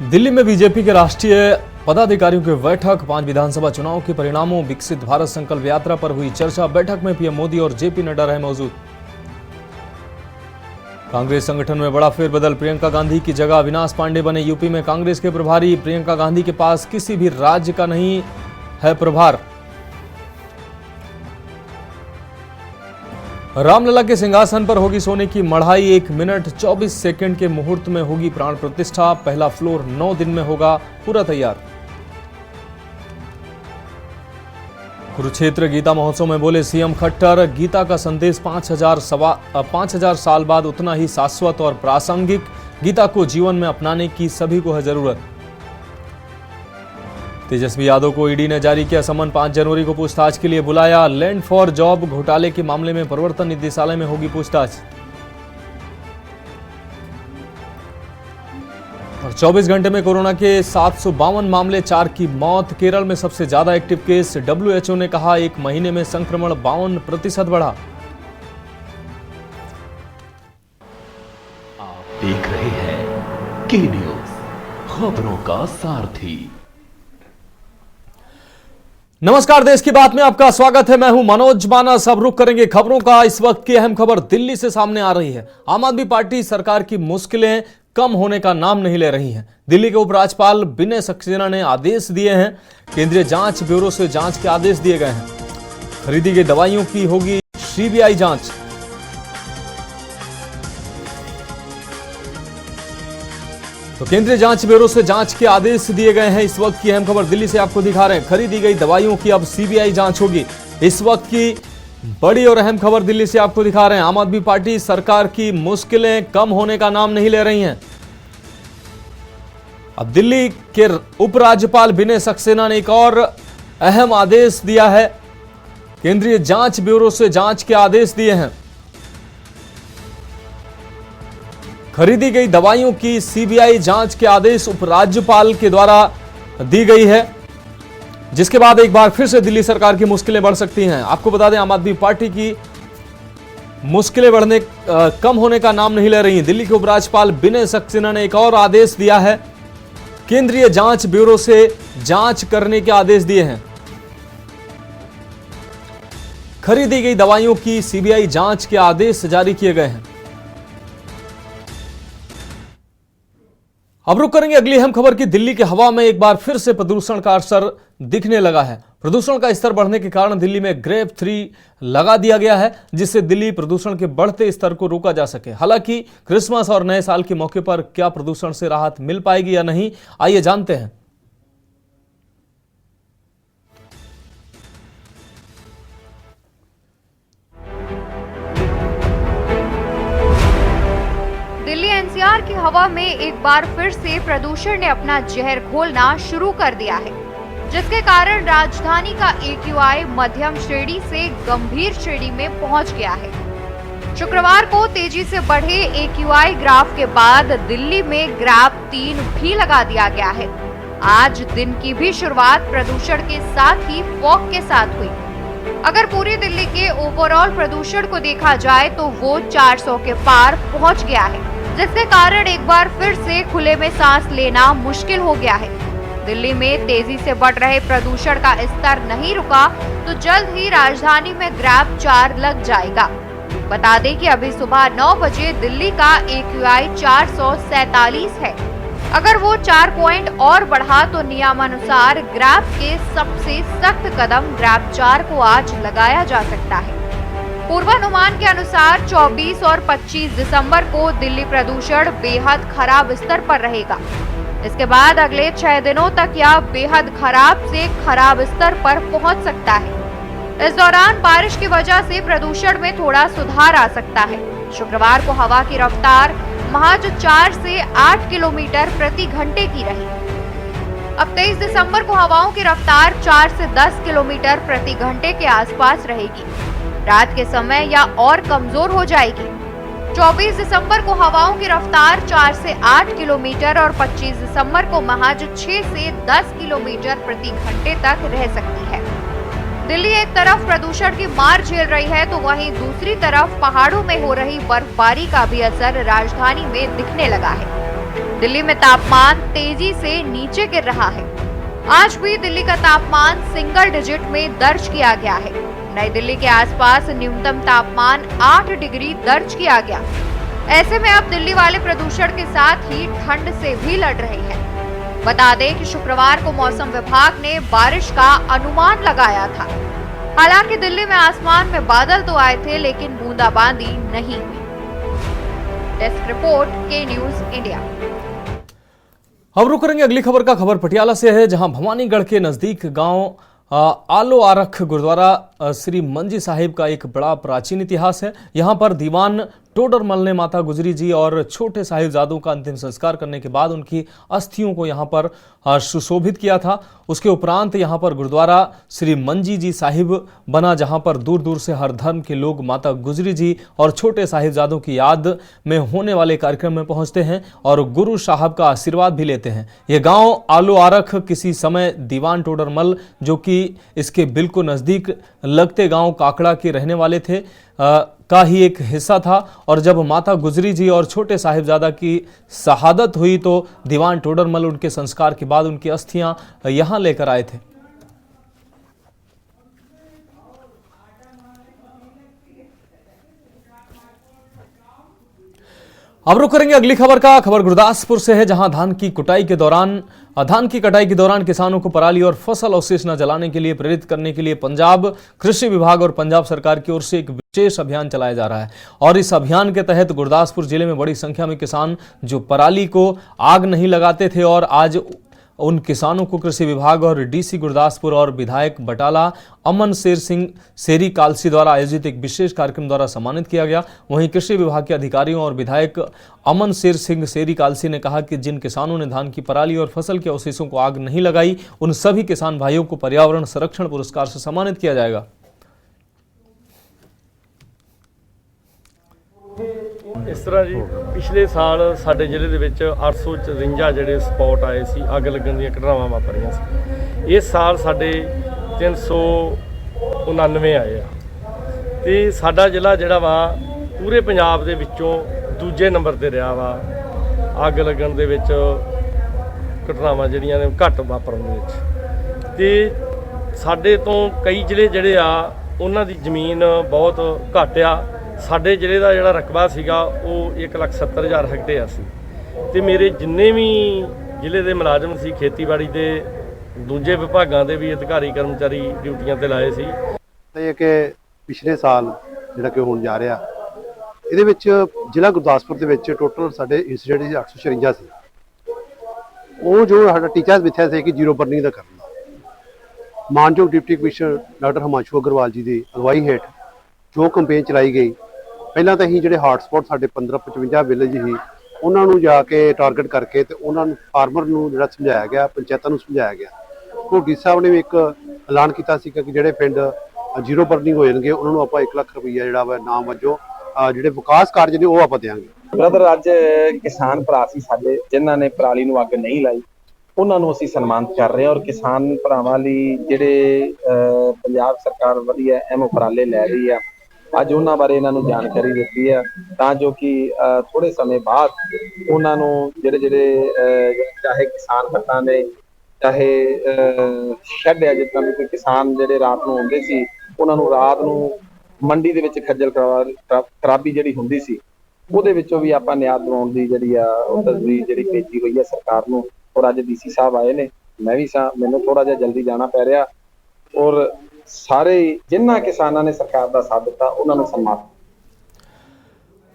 दिल्ली में बीजेपी के राष्ट्रीय पदाधिकारियों की बैठक, 5 विधानसभा चुनाव के परिणामों, विकसित भारत संकल्प यात्रा पर हुई चर्चा। बैठक में पीएम मोदी और जेपी नड्डा रहे मौजूद। कांग्रेस संगठन में बड़ा फेरबदल, प्रियंका गांधी की जगह अविनाश पांडे बने यूपी में कांग्रेस के प्रभारी। प्रियंका गांधी के पास किसी भी राज्य का नहीं है प्रभार। रामलला के सिंहासन पर होगी सोने की मढ़ाई, 1 मिनट 24 सेकंड के मुहूर्त में होगी प्राण प्रतिष्ठा। पहला फ्लोर 9 दिन में होगा पूरा तैयार। कुरुक्षेत्र गीता महोत्सव में बोले सीएम खट्टर, गीता का संदेश 5000 साल बाद उतना ही शाश्वत और प्रासंगिक। गीता को जीवन में अपनाने की सभी को है जरूरत। तेजस्वी यादव को ईडी ने जारी किया समन, 5 जनवरी को पूछताछ के लिए बुलाया। लैंड फॉर जॉब घोटाले के मामले में प्रवर्तन निदेशालय में होगी पूछताछ। और 24 घंटे में कोरोना के 752 मामले, 4 की मौत। केरल में सबसे ज्यादा एक्टिव केस। WHO ने कहा 1 महीने में संक्रमण 52% बढ़ा। आप देख रहे हैं के न्यूज, खबरों का सारथी। नमस्कार, देश की बात में आपका स्वागत है। मैं हूं मनोज मानस। अब रुख करेंगे खबरों का। इस वक्त की अहम खबर दिल्ली से सामने आ रही है। आम आदमी पार्टी सरकार की मुश्किलें कम होने का नाम नहीं ले रही हैं। दिल्ली के उपराज्यपाल विनय सक्सेना ने आदेश दिए हैं। केंद्रीय जांच ब्यूरो से जांच के आदेश दिए गए हैं। खरीदी गई दवाइयों की होगी सीबीआई जांच। तो केंद्रीय जांच ब्यूरो से जांच के आदेश दिए गए हैं। इस वक्त की अहम खबर दिल्ली से आपको दिखा रहे हैं। खरीदी गई दवाइयों की अब सीबीआई जांच होगी। इस वक्त की बड़ी और अहम खबर दिल्ली से आपको दिखा रहे हैं। आम आदमी पार्टी सरकार की मुश्किलें कम होने का नाम नहीं ले रही हैं। अब दिल्ली के उपराज्यपाल विनय सक्सेना ने एक और अहम आदेश दिया है। केंद्रीय जांच ब्यूरो से जांच के आदेश दिए हैं। खरीदी गई दवाइयों की सीबीआई जांच के आदेश उपराज्यपाल के द्वारा दी गई है, जिसके बाद एक बार फिर से दिल्ली सरकार की मुश्किलें बढ़ सकती हैं। आपको बता दें, आम आदमी पार्टी की मुश्किलें कम होने का नाम नहीं ले रही हैं। दिल्ली के उपराज्यपाल विनय सक्सेना ने एक और आदेश दिया है। केंद्रीय जांच ब्यूरो से जांच करने के आदेश दिए हैं। खरीदी गई दवाइयों की सीबीआई जांच के आदेश जारी किए गए हैं। अब रुक करेंगे अगली अहम खबर की। दिल्ली की हवा में एक बार फिर से प्रदूषण का असर दिखने लगा है। प्रदूषण का स्तर बढ़ने के कारण दिल्ली में ग्रेड 3 लगा दिया गया है, जिससे दिल्ली प्रदूषण के बढ़ते स्तर को रोका जा सके। हालांकि क्रिसमस और नए साल के मौके पर क्या प्रदूषण से राहत मिल पाएगी या नहीं, आइए जानते हैं। दिल्ली एनसीआर की हवा में एक बार फिर से प्रदूषण ने अपना जहर घोलना शुरू कर दिया है, जिसके कारण राजधानी का AQI मध्यम श्रेणी से गंभीर श्रेणी में पहुंच गया है। शुक्रवार को तेजी से बढ़े AQI ग्राफ के बाद दिल्ली में ग्राफ 3 भी लगा दिया गया है। आज दिन की भी शुरुआत प्रदूषण के साथ ही फॉग के साथ हुई। अगर पूरी दिल्ली के ओवरऑल प्रदूषण को देखा जाए तो वो 400 के पार पहुंच गया है, जिसके कारण एक बार फिर से खुले में सांस लेना मुश्किल हो गया है। दिल्ली में तेजी से बढ़ रहे प्रदूषण का स्तर नहीं रुका तो जल्द ही राजधानी में ग्राफ 4 लग जाएगा। बता दें कि अभी सुबह 9 बजे दिल्ली का AQI 447 है। अगर वो 4 पॉइंट और बढ़ा तो नियमानुसार ग्राफ के सबसे सख्त कदम ग्राफ 4 को आज लगाया जा सकता है। पूर्वानुमान के अनुसार 24 और 25 दिसंबर को दिल्ली प्रदूषण बेहद खराब स्तर पर रहेगा। इसके बाद अगले 6 दिनों तक यह बेहद खराब से खराब स्तर पर पहुंच सकता है। इस दौरान बारिश की वजह से प्रदूषण में थोड़ा सुधार आ सकता है। शुक्रवार को हवा की रफ्तार महज 4 से 8 किलोमीटर प्रति घंटे की रही। अब 23 दिसंबर को हवाओं की रफ्तार 4 से 10 किलोमीटर प्रति घंटे के आसपास रहेगी। रात के समय यह और कमजोर हो जाएगी। 24 दिसंबर को हवाओं की रफ्तार 4 से 8 किलोमीटर और 25 दिसंबर को महज 6 से 10 किलोमीटर प्रति घंटे तक रह सकती है। दिल्ली एक तरफ प्रदूषण की मार झेल रही है तो वहीं दूसरी तरफ पहाड़ों में हो रही बर्फबारी का भी असर राजधानी में दिखने लगा है। दिल्ली में तापमान तेजी से नीचे गिर रहा है। आज भी दिल्ली का तापमान सिंगल डिजिट में दर्ज किया गया है। नई दिल्ली के आसपास न्यूनतम तापमान 8 डिग्री दर्ज किया गया। ऐसे में अब दिल्ली वाले प्रदूषण के साथ ही ठंड से भी लड़ रहे हैं। बता दें कि शुक्रवार को मौसम विभाग ने बारिश का अनुमान लगाया था। हालांकि दिल्ली में आसमान में बादल तो आए थे, लेकिन बूंदाबांदी नहीं हुई। डेस्क रिपोर्ट के न्यूज इंडिया। अब रुक करेंगे अगली खबर का। खबर पटियाला से है, जहां भवानीगढ़ के नजदीक गांव आलो आरख गुरुद्वारा श्री मंजी साहिब का एक बड़ा प्राचीन इतिहास है। यहां पर दीवान टोडरमल ने माता गुजरी जी और छोटे साहिबजादों का अंतिम संस्कार करने के बाद उनकी अस्थियों को यहां पर सुशोभित किया था। उसके उपरांत यहां पर गुरुद्वारा श्री मंजी जी साहिब बना, जहां पर दूर दूर से हर धर्म के लोग माता गुजरी जी और छोटे साहिबजादों की याद में होने वाले कार्यक्रम में पहुंचते हैं और गुरु साहब का आशीर्वाद भी लेते हैं। यह गांव आलो आरख किसी समय दीवान टोडरमल, जो कि इसके बिल्कुल नजदीक लगते गांव काकड़ा के रहने वाले थे, का ही एक हिस्सा था। और जब माता गुजरी जी और छोटे साहिबजादा की शहादत हुई तो दीवान टोडरमल उनके संस्कार के बाद उनकी अस्थियां यहां लेकर आए थे। अब रुक करेंगे अगली खबर का। खबर गुरदासपुर से है, जहां धान की कटाई के दौरान किसानों को पराली और फसल अवशेष न जलाने के लिए प्रेरित करने के लिए पंजाब कृषि विभाग और पंजाब सरकार की ओर से एक विशेष अभियान चलाया जा रहा है। और इस अभियान के तहत गुरदासपुर जिले में बड़ी संख्या में किसान जो पराली को आग नहीं लगाते थे, और आज उन किसानों को कृषि विभाग और डीसी गुरदासपुर और विधायक बटाला अमन शेर सिंह शेरी कालसी द्वारा आयोजित एक विशेष कार्यक्रम द्वारा सम्मानित किया गया। वहीं कृषि विभाग के अधिकारियों और विधायक अमन शेर सिंह शेरी कालसी ने कहा कि जिन किसानों ने धान की पराली और फसल के अवशेषों को आग नहीं लगाई, उन सभी किसान भाइयों को पर्यावरण संरक्षण पुरस्कार से सम्मानित किया जाएगा। इस तरह जी पिछले साल साडे जिले दे विच 854 ਜਿਹੜੇ ਸਪੌਟ ਆਏ ਸੀ, ਅੱਗ ਲੱਗਣ ਦੀਆਂ ਘਟਨਾਵਾਂ ਵਾਪਰੀਆਂ ਸੀ। ਇਸ ਸਾਲ ਸਾਡੇ 399 ਆਏ ਆ ਤੇ ਸਾਡਾ ਜ਼ਿਲ੍ਹਾ ਜਿਹੜਾ ਵਾ ਪੂਰੇ ਪੰਜਾਬ ਦੇ ਵਿੱਚੋਂ ਦੂਜੇ ਨੰਬਰ ਤੇ ਰਿਹਾ ਵਾ ਅੱਗ ਲੱਗਣ ਦੇ ਵਿੱਚ, ਘਟਨਾਵਾਂ ਜਿਹੜੀਆਂ ਨੇ ਘੱਟ ਵਾਪਰਨ ਦੇ ਵਿੱਚ। ਤੇ ਸਾਡੇ ਤੋਂ ਕਈ ਜ਼ਿਲ੍ਹੇ ਜਿਹੜੇ ਆ ਉਹਨਾਂ ਦੀ ਜ਼ਮੀਨ ਬਹੁਤ ਘੱਟ ਆ। ਸਾਡੇ ਜ਼ਿਲ੍ਹੇ ਦਾ ਜਿਹੜਾ ਰਕਬਾ ਸੀਗਾ ਉਹ 1,70,000 ਹੈਕਟੇਅਰ ਸੀ ਤੇ ਮੇਰੇ ਜਿੰਨੇ ਵੀ ਜ਼ਿਲ੍ਹੇ ਦੇ ਮੁਲਾਜ਼ਮ ਸੀ, ਖੇਤੀਬਾੜੀ ਦੇ ਦੂਜੇ ਵਿਭਾਗਾਂ ਦੇ ਵੀ ਅਧਿਕਾਰੀ ਕਰਮਚਾਰੀ ਡਿਊਟੀਆਂ ਤੇ ਲਾਏ ਸੀ। ਇਹ ਕਿ ਪਿਛਲੇ ਸਾਲ ਜਿਹੜਾ ਕਿ ਹੋਣ ਜਾ ਰਿਹਾ, ਇਹਦੇ ਵਿੱਚ ਜ਼ਿਲ੍ਹਾ ਗੁਰਦਾਸਪੁਰ ਦੇ ਵਿੱਚ ਟੋਟਲ ਸਾਡੇ ਇੰਸੀਡੈਂਟ 856 ਸੀ। ਉਹ ਜੋ ਸਾਡਾ ਟੀਚਾ ਮਿੱਥਿਆ ਸੀ ਕਿ ਜ਼ੀਰੋ ਬਰਨਿੰਗ ਦਾ ਕਰਨਾ। ਮਾਨਯੋਗ deputy commissioner doctor Himanshu Agarwal ਜੀ ਦੀ ਅਗਵਾਈ ਹੇਠ ਜੋ ਕੰਪੇਨ ਚਲਾਈ ਗਈ, ਪਹਿਲਾਂ ਤਾਂ ਅਸੀਂ ਜਿਹੜੇ ਹਾਟ ਸਪੌਟ ਸਾਡੇ 1555 ਵਿਲੇਜ ਸੀ ਉਹਨਾਂ ਨੂੰ ਜਾ ਕੇ ਟਾਰਗੇਟ ਕਰਕੇ ਤੇ ਉਹਨਾਂ ਨੂੰ ਫਾਰਮਰ ਨੂੰ ਜਿਹੜਾ ਸਮਝਾਇਆ ਗਿਆ, ਪੰਚਾਇਤਾਂ ਨੂੰ ਸਮਝਾਇਆ ਗਿਆ। ਡੀ ਸਾਹਿਬ ਨੇ ਵੀ ਇੱਕ ਐਲਾਨ ਕੀਤਾ ਸੀ ਕਿ ਜਿਹੜੇ ਪਿੰਡ ਜ਼ੀਰੋ ਬਰਨਿੰਗ ਹੋ ਜਾਣਗੇ ਉਹਨਾਂ ਨੂੰ ਆਪਾਂ 1 ਲੱਖ ਰੁਪਈਆ ਜਿਹੜਾ ਵਾ ਨਾਮ ਵਜੋਂ ਜਿਹੜੇ ਵਿਕਾਸ ਕਾਰਜ ਨੇ ਉਹ ਆਪਾਂ ਦੇਵਾਂਗੇ। ਬ੍ਰਦਰ, ਅੱਜ ਕਿਸਾਨ ਭਰਾ ਸੀ ਸਾਡੇ ਜਿਨ੍ਹਾਂ ਨੇ ਪਰਾਲੀ ਨੂੰ ਅੱਗ ਨਹੀਂ ਲਾਈ, ਉਹਨਾਂ ਨੂੰ ਅਸੀਂ ਸਨਮਾਨਿਤ ਕਰ ਰਹੇ ਹਾਂ। ਔਰ ਕਿਸਾਨ ਭਰਾਵਾਂ ਲਈ ਜਿਹੜੇ ਪੰਜਾਬ ਸਰਕਾਰ ਵਧੀਆ ਅਹਿਮ ਉਪਰਾਲੇ ਲੈ ਰਹੀ ਆ, ਅੱਜ ਉਹਨਾਂ ਬਾਰੇ ਇਹਨਾਂ ਨੂੰ ਜਾਣਕਾਰੀ ਦਿੱਤੀ ਆ ਤਾਂ ਜੋ ਕਿ ਥੋੜੇ ਸਮੇਂ ਬਾਅਦ ਉਹਨਾਂ ਨੂੰ ਜਿਹੜੇ ਚਾਹੇ ਕਿਸਾਨ ਭੱਤਾਂ ਨੇ, ਚਾਹੇ ਸ਼ੈੱਡ ਆ, ਜਿੱਦਾਂ ਵੀ ਕੋਈ ਕਿਸਾਨ ਜਿਹੜੇ ਰਾਤ ਨੂੰ ਆਉਂਦੇ ਸੀ ਉਹਨਾਂ ਨੂੰ ਰਾਤ ਨੂੰ ਮੰਡੀ ਦੇ ਵਿੱਚ ਖੱਜਲ ਖਰਾਬੀ ਜਿਹੜੀ ਹੁੰਦੀ ਸੀ ਉਹਦੇ ਵਿੱਚੋਂ ਵੀ ਆਪਾਂ ਨਿਆਦ ਦਿਵਾਉਣ ਦੀ ਜਿਹੜੀ ਆ ਉਹ ਤਜਵੀਜ਼ ਜਿਹੜੀ ਭੇਜੀ ਹੋਈ ਹੈ ਸਰਕਾਰ ਨੂੰ। ਔਰ ਅੱਜ ਡੀਸੀ ਸਾਹਿਬ ਆਏ ਨੇ, ਮੈਂ ਵੀ ਮੈਨੂੰ ਥੋੜਾ ਜਿਹਾ ਜਲਦੀ ਜਾਣਾ ਪੈ ਰਿਹਾ। ਔਰ सारे जिन्ना किसानों ने सरकार का साथ दिता उन्होंने सम्मान।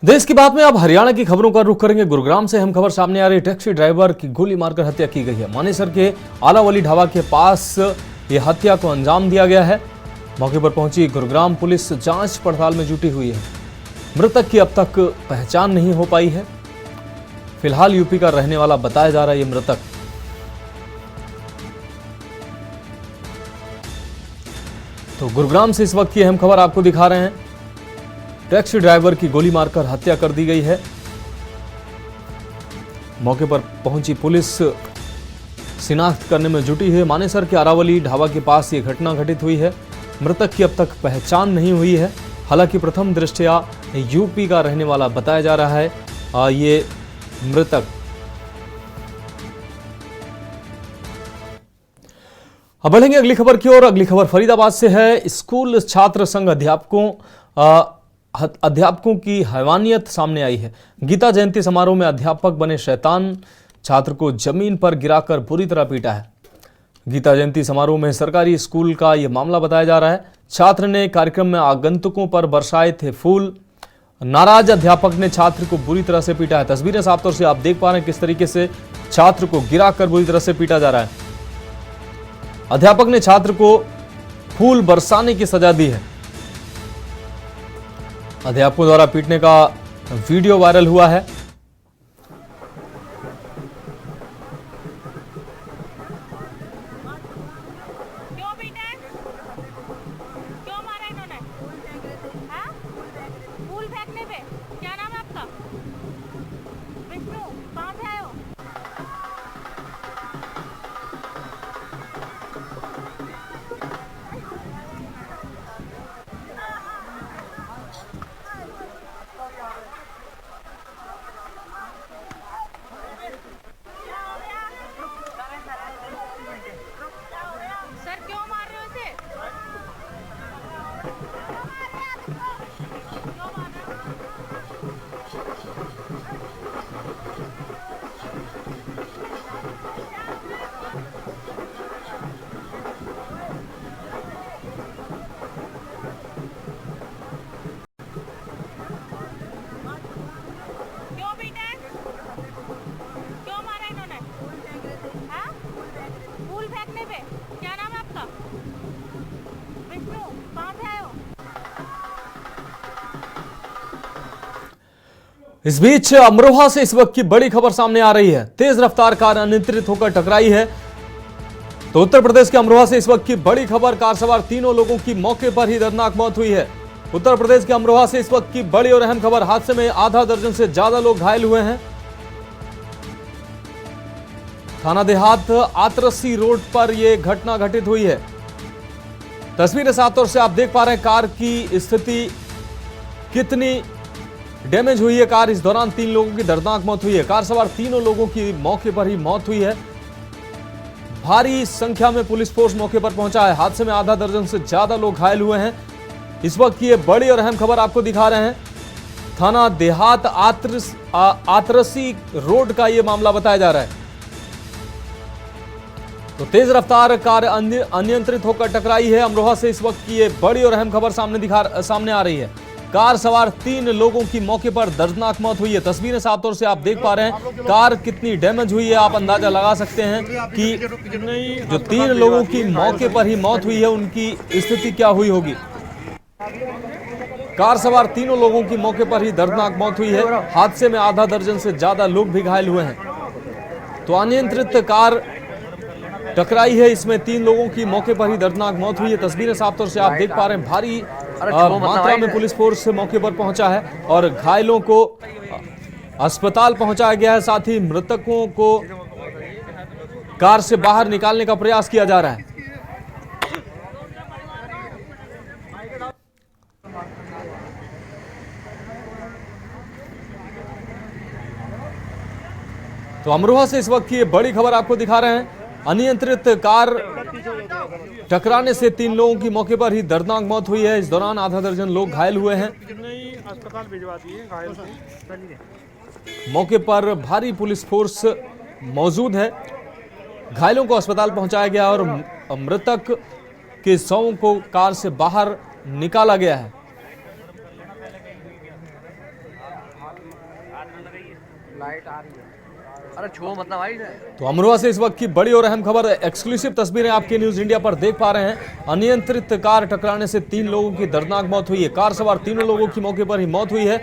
देश की बात में अब हरियाणा की खबरों का रुख करेंगे। गुरुग्राम से हम खबर सामने आ रही, टैक्सी ड्राइवर की गोली मारकर हत्या की गई है। मानेसर के आलावली ढाबा के पास ये हत्या को अंजाम दिया गया है। मौके पर पहुंची गुरुग्राम पुलिस जांच पड़ताल में जुटी हुई है। मृतक की अब तक पहचान नहीं हो पाई है। फिलहाल यूपी का रहने वाला बताया जा रहा है ये मृतक। तो गुरुग्राम से इस वक्त की अहम खबर आपको दिखा रहे हैं। टैक्सी ड्राइवर की गोली मारकर हत्या कर दी गई है। मौके पर पहुंची पुलिस शिनाख्त करने में जुटी है। मानेसर के आरावली ढाबा के पास ये घटना घटित हुई है। मृतक की अब तक पहचान नहीं हुई है। हालांकि प्रथम दृष्टया यूपी का रहने वाला बताया जा रहा है ये मृतक। अब बढ़ेंगे अगली खबर की ओर। अगली खबर फरीदाबाद से है। स्कूल छात्र संघ अध्यापकों की हैवानियत सामने आई है। गीता जयंती समारोह में अध्यापक बने शैतान, छात्र को जमीन पर गिराकर बुरी तरह पीटा है। गीता जयंती समारोह में सरकारी स्कूल का यह मामला बताया जा रहा है। छात्र ने कार्यक्रम में आगंतुकों पर बरसाए थे फूल। नाराज अध्यापक ने छात्र को बुरी तरह से पीटा है। तस्वीरें साफ तौर से आप देख पा रहे हैं किस तरीके से छात्र को गिराकर बुरी तरह से पीटा जा रहा है। अध्यापक ने छात्र को फूल बरसाने की सजा दी है। अध्यापकों द्वारा पीटने का वीडियो वायरल हुआ है। क्यों पीटे? क्यों मारा इन्होंने? हाँ? फूल फेंकने पे? क्या नाम है आपका? विष्णु, कहाँ से आए हो? सर क्यों मार रहे हो इसे? क्यों मार रहे हो? क्यों पीटे? क्यों मारा इन्होंने? हाँ? फूल फेंकने पे? क्या नाम है आपका? विष्णु, कहाँ से आए हो? इस बीच अमरोहा से इस वक्त की बड़ी खबर सामने आ रही है। तेज रफ्तार कार अनियंत्रित होकर टकराई है। तो उत्तर प्रदेश के अमरोहा से इस वक्त की बड़ी खबर, कार सवार तीनों लोगों की मौके पर ही दर्दनाक मौत हुई है। उत्तर प्रदेश के अमरोहा से इस वक्त की बड़ी और अहम खबर, हादसे में आधा दर्जन से ज्यादा लोग घायल हुए हैं। थाना देहात आतरसी रोड पर यह घटना घटित हुई है। तस्वीरें साफ तौर से आप देख पा रहे हैं कार की स्थिति कितनी डैमेज हुई है। कार इस दौरान 3 लोगों की दर्दनाक मौत हुई है। कार सवार तीनों लोगों की मौके पर ही मौत हुई है। भारी संख्या में पुलिस फोर्स मौके पर पहुंचा है। हादसे में आधा दर्जन से ज्यादा लोग घायल हुए हैं। इस वक्त की ये बड़ी और अहम खबर आपको दिखा रहे हैं। थाना देहात आतरसी रोड का यह मामला बताया जा रहा है। तो तेज रफ्तार कार अनियंत्रित होकर टकराई है। अमरोहा से इस वक्त की ये बड़ी और अहम खबर सामने आ रही है। कार सवार 3 लोगों की मौके पर दर्दनाक मौत हुई है। तस्वीरें साफ तौर से आप देख पा रहे हैं कार कितनी डैमेज हुई है। आप अंदाजा लगा सकते हैं कि जो 3 लोगों की मौके पर ही मौत हुई है उनकी स्थिति क्या हुई होगी। कार सवार तीनों लोगों की मौके पर ही दर्दनाक मौत हुई है। हादसे में आधा दर्जन से ज्यादा लोग भी घायल हुए हैं। तो अनियंत्रित कार टकराई है, इसमें 3 लोगों की मौके पर ही दर्दनाक मौत हुई है। तस्वीरें साफ तौर से आप देख पा रहे हैं। भारी मात्रा में पुलिस फोर्स मौके पर पहुंचा है और घायलों को अस्पताल पहुंचाया गया है। साथ ही मृतकों को कार से बाहर निकालने का प्रयास किया जा रहा है। तो अमरोहा से इस वक्त की बड़ी खबर आपको दिखा रहे हैं। अनियंत्रित कार टकराने से 3 लोगों की मौके पर ही दर्दनाक मौत हुई है। इस दौरान आधा दर्जन लोग घायल हुए हैं। अस्पताल भिजवा दिए घायल को। मौके पर भारी पुलिस फोर्स मौजूद है। घायलों को अस्पताल पहुंचाया गया और मृतक के शवों को कार से बाहर निकाला गया है। लाइट आ रही है। अरे छो मतलब आई है। तो अमरोहा से इस वक्त की बड़ी और अहम खबर, एक्सक्लूसिव तस्वीरें आपके न्यूज इंडिया पर देख पा रहे हैं। अनियंत्रित कार टकराने से 3 लोगों की दर्दनाक मौत हुई है। कार सवार तीनों लोगों की मौके पर ही मौत हुई है।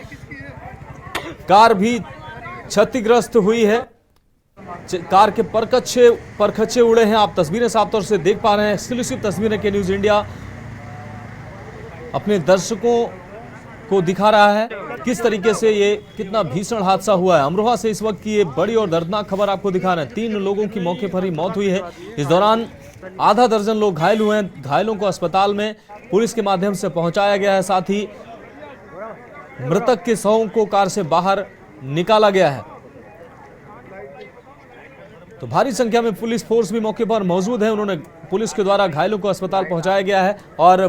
कार भी क्षतिग्रस्त हुई है। कार के परखच्चे उड़े हैं। आप तस्वीरें साफ तौर से देख पा रहे हैं। एक्सक्लूसिव तस्वीरें के न्यूज इंडिया अपने दर्शकों को दिखा रहा है किस तरीके से ये कितना भीषण हादसा हुआ है। अमरोहा से इस वक्त की ये बड़ी और दर्दनाक खबर आपको दिखा रहे हैं। 3 लोगों की मौके पर ही मौत हुई है। इस दौरान आधा दर्जन लोग घायल हुए हैं। घायलों को अस्पताल में पुलिस के माध्यम से पहुंचाया गया है। साथ ही मृतक के शवों को कार से बाहर निकाला गया है। तो भारी संख्या में पुलिस फोर्स भी मौके पर मौजूद है। उन्होंने पुलिस के द्वारा घायलों को अस्पताल पहुंचाया गया है और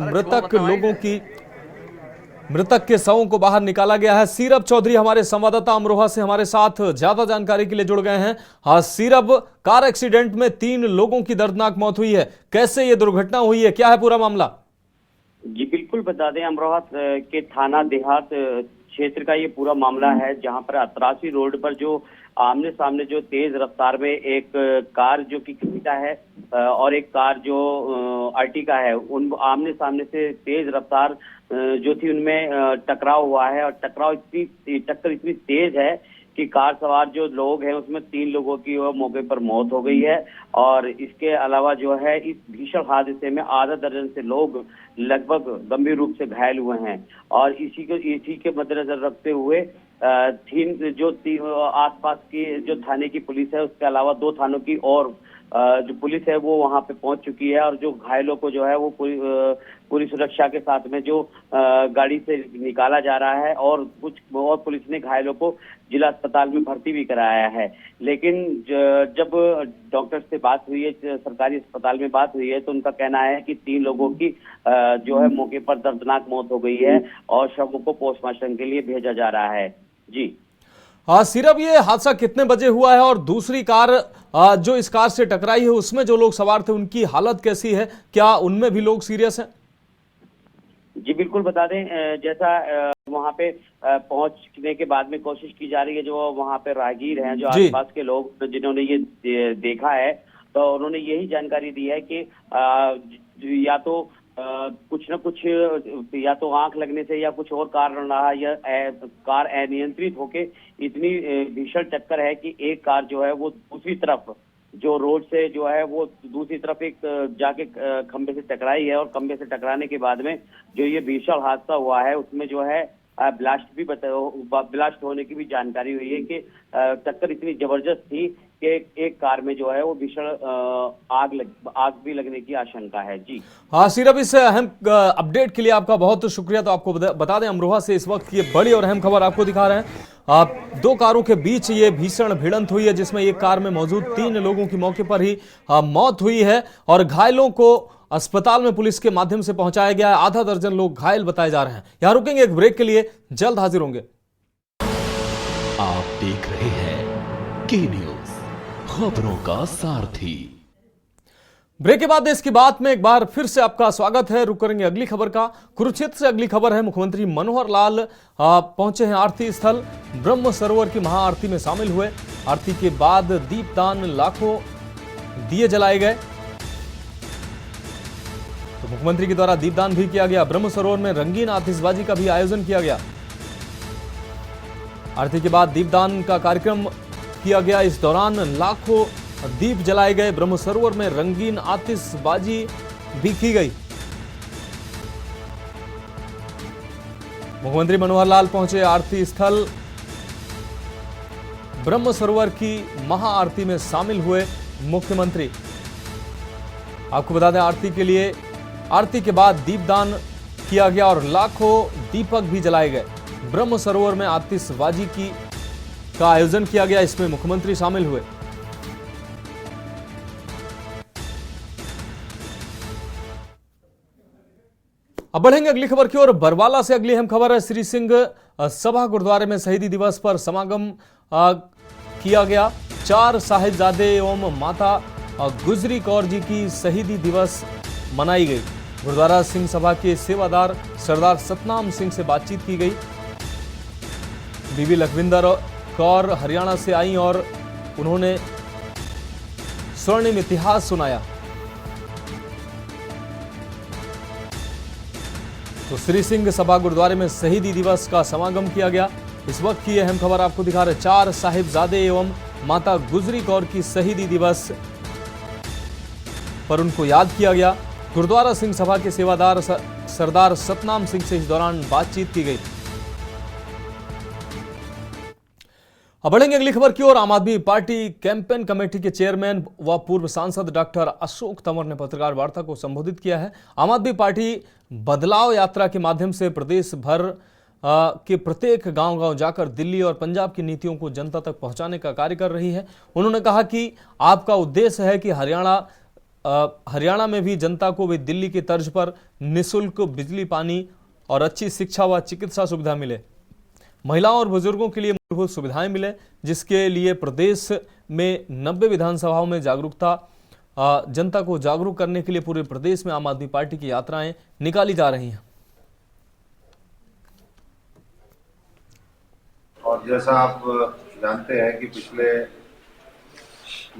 मृतक के शवों को बाहर निकाला गया है। सीरब चौधरी हमारे संवाददाता अमरोहा से हमारे साथ ज्यादा जानकारी के लिए जुड़ गए हैं। हाँ सीरब, कार एक्सीडेंट में 3 लोगों की दर्दनाक मौत हुई है, कैसे ये दुर्घटना हुई है, क्या है पूरा मामला? जी बिल्कुल बता दें, अमरोहा के थाना देहात क्षेत्र का ये पूरा मामला है, जहां पर अतरासी रोड पर जो आमने सामने जो तेज रफ्तार में एक कार जो कि क्रेटा है और एक कार जो अर्टिगा है, उन आमने सामने से तेज रफ्तार जो थी उनमें टकराव हुआ है। और टक्कर इतनी तेज है कि कार सवार जो लोग हैं उसमें 3 लोगों की मौके पर मौत हो गई है। और इसके अलावा जो है इस भीषण हादसे में आधा दर्जन से लोग लगभग गंभीर रूप से घायल हुए हैं। और इसी के मद्देनजर रखते हुए आसपास की जो थाने की पुलिस है उसके अलावा 2 थानों की और जो पुलिस है वो वहां पे पहुंच चुकी है। और जो घायलों को जो है वो पूरी सुरक्षा के साथ में जो गाड़ी से निकाला जा रहा है और पुलिस ने घायलों को जिला अस्पताल में भर्ती भी कराया है। लेकिन जब डॉक्टर से बात हुई है, सरकारी अस्पताल में बात हुई है, तो उनका कहना है कि 3 लोगों की जो है मौके पर दर्दनाक मौत हो गई है और शवों को पोस्टमार्टम के लिए भेजा जा रहा है। जी हाँ सीरब, ये हादसा कितने बजे हुआ है और दूसरी कार जो इस कार से टकराई है उसमें जो लोग सवार थे उनकी हालत कैसी है, क्या उनमें भी लोग सीरियस हैं? जी बिल्कुल बता दें, जैसा वहां पे पहुंचने के बाद में कोशिश की जा रही है, जो वहां पे राहगीर हैं, जो आसपास के लोग जिन्होंने ये देखा है, तो उन्होंने यही जानकारी दी है कि या तो कुछ न कुछ या तो आंख लगने से या कुछ और कारण रहा, या कार अनियंत्रित होके इतनी भीषण टक्कर है कि एक कार जो है वो दूसरी तरफ जो रोड से जो है वो दूसरी तरफ एक जाके खंबे से टकराई है। और खंबे से टकराने के बाद में जो ये भीषण हादसा हुआ है उसमें जो है ब्लास्ट होने की भी जानकारी हुई है कि टक्कर इतनी जबरदस्त थी कि एक कार में जो है वो भीषण आग भी लगने की आशंका है। जी हाँ सीरब, इस अहम अपडेट के लिए आपका बहुत शुक्रिया। तो आपको बता दें, अमरोहा से इस वक्त ये बड़ी और अहम खबर आपको दिखा रहे हैं। 2 कारों के बीच ये भीषण भिड़ंत हुई है जिसमें एक कार में मौजूद 3 लोगों की मौके पर ही मौत हुई है और घायलों को अस्पताल में पुलिस के माध्यम से पहुंचाया गया है। आधा दर्जन लोग घायल बताए जा रहे हैं। यहां रुकेंगे एक ब्रेक के लिए, जल्द हाजिर होंगे। आप देख रहे हैं के न्यूज, खबरों का सारथी। ब्रेक के बाद देश की बात में एक बार फिर से आपका स्वागत है। रुक करेंगे अगली खबर का। कुरुक्षेत्र से अगली खबर है। मुख्यमंत्री मनोहर लाल पहुंचे हैं आरती स्थल, ब्रह्म सरोवर की महाआरती में शामिल हुए। आरती के बाद दीपदान, लाखों दिए जलाए गए। तो मुख्यमंत्री के द्वारा दीपदान भी किया गया। ब्रह्म सरोवर में रंगीन आतिशबाजी का भी आयोजन किया गया। आरती के बाद दीपदान का कार्यक्रम किया गया। इस दौरान लाखों दीप जलाए गए। ब्रह्म सरोवर में रंगीन आतिशबाजी भी की गई। मुख्यमंत्री मनोहर लाल पहुंचे आरती स्थल, ब्रह्म सरोवर की महाआरती में शामिल हुए मुख्यमंत्री। आपको बता दें, आरती के बाद दीपदान किया गया और लाखों दीपक भी जलाए गए। ब्रह्म सरोवर में आतिशबाजी का आयोजन किया गया, इसमें मुख्यमंत्री शामिल हुए। अब बढ़ेंगे अगली खबर की ओर। बरवाला से अगली अहम खबर है। श्री सिंह सभा गुरुद्वारे में शहीदी दिवस पर समागम किया गया। 4 साहिबजादे एवं माता गुजरी कौर जी की शहीदी दिवस मनाई गई। गुरुद्वारा सिंह सभा के सेवादार सरदार सतनाम सिंह से बातचीत की गई। बीबी लखविंदर कौर हरियाणा से आई और उन्होंने स्वर्णिम इतिहास सुनाया। तो श्री सिंह सभा गुरुद्वारे में शहीदी दिवस का समागम किया गया। इस वक्त की अहम खबर आपको दिखा रहे। 4 साहिबजादे एवं माता गुजरी कौर की शहीदी दिवस पर उनको याद किया गया। गुरुद्वारा सिंह सभा के सेवादार सरदार सतनाम सिंह से इस दौरान बातचीत की गई। अब बढ़ेंगे अगली खबर की ओर। आम आदमी पार्टी कैंपेन कमेटी के चेयरमैन व पूर्व सांसद डॉक्टर अशोक तंवर ने पत्रकार वार्ता को संबोधित किया है। आम आदमी पार्टी बदलाव यात्रा के माध्यम से प्रदेश भर के प्रत्येक गांव-गांव जाकर दिल्ली और पंजाब की नीतियों को जनता तक पहुंचाने का कार्य कर रही है। उन्होंने कहा कि आपका उद्देश्य है कि हरियाणा में भी जनता को भी दिल्ली की तर्ज पर निःशुल्क बिजली, पानी और अच्छी शिक्षा व चिकित्सा सुविधा मिले, महिलाओं और बुजुर्गों के लिए मूलभूत सुविधाएं मिले, जिसके लिए प्रदेश में 90 विधानसभाओं में जनता को जागरूक करने के लिए पूरे प्रदेश में आम आदमी पार्टी की यात्राएं निकाली जा रही हैं। और जैसा आप जानते हैं कि पिछले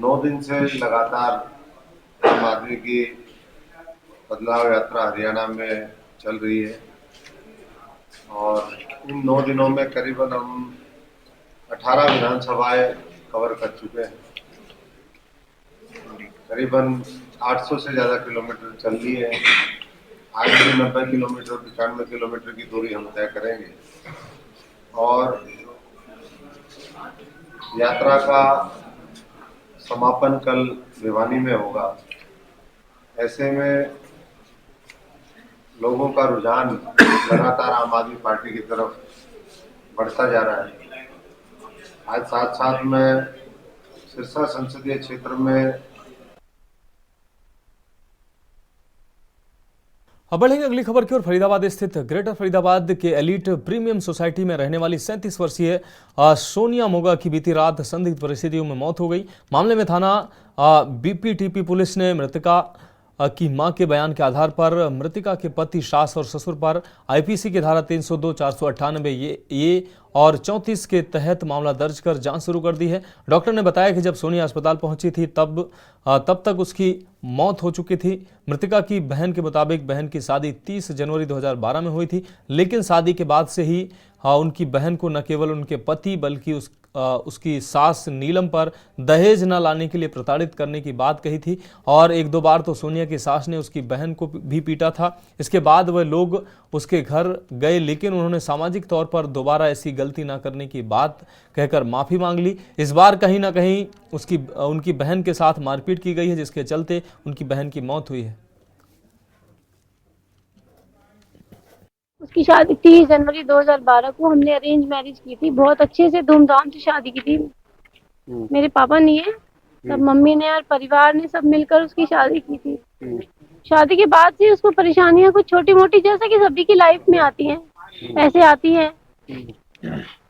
9 दिन से लगातार आम आदमी की बदलाव यात्रा हरियाणा में चल रही है और इन 9 दिनों में करीबन हम 18 विधानसभाएं कवर कर चुके हैं। करीबन 800 से ज़्यादा किलोमीटर चल लिए हैं। आगे भी 90 किलोमीटर 95 किलोमीटर की दूरी हम तय करेंगे और यात्रा का समापन कल भिवानी में होगा। ऐसे में लोगों का रुझान लगातार आम आदमी पार्टी की तरफ बढ़ता जा रहा है। आज साथ साथ में सिरसा संसदीय क्षेत्र में अब बढ़ेंगे अगली खबर की ओर। फरीदाबाद स्थित ग्रेटर फरीदाबाद के एलीट प्रीमियम सोसाइटी में रहने वाली 37 वर्षीय सोनिया मोगा की बीती रात संदिग्ध परिस्थितियों में मौत हो गई। मामले में थाना बीपीटीपी पुलिस ने मृतका की मां के बयान के आधार पर मृतका के पति, सास और ससुर पर आईपीसी की धारा 302, 498 ये और 34 के तहत मामला दर्ज कर जांच शुरू कर दी है। डॉक्टर ने बताया कि जब सोनिया अस्पताल पहुंची थी तब तक उसकी मौत हो चुकी थी। मृतका की बहन के मुताबिक बहन की शादी 30 जनवरी 2012 में हुई थी, लेकिन शादी के बाद से ही उनकी बहन को न केवल उनके पति बल्कि उसकी सास नीलम पर दहेज न लाने के लिए प्रताड़ित करने की बात कही थी और 1-2 बार तो सोनिया की सास ने उसकी बहन को भी पीटा था। इसके बाद वह लोग उसके घर गए, लेकिन उन्होंने सामाजिक तौर पर दोबारा ऐसी गलती न करने की बात कहकर माफी मांग ली। इस बार कहीं ना कहीं उनकी बहन के साथ मारपीट की गई है, जिसके चलते उनकी बहन की मौत हुई है। उसकी शादी 30 जनवरी 2012 को हमने अरेंज मैरिज की थी। बहुत अच्छे से धूमधाम से शादी की थी। मेरे पापा नहीं है, सब मम्मी ने और परिवार ने सब मिलकर उसकी शादी की थी। शादी के बाद से उसको परेशानियां कुछ छोटी मोटी जैसा कि सभी की लाइफ में आती हैं, ऐसे आती हैं,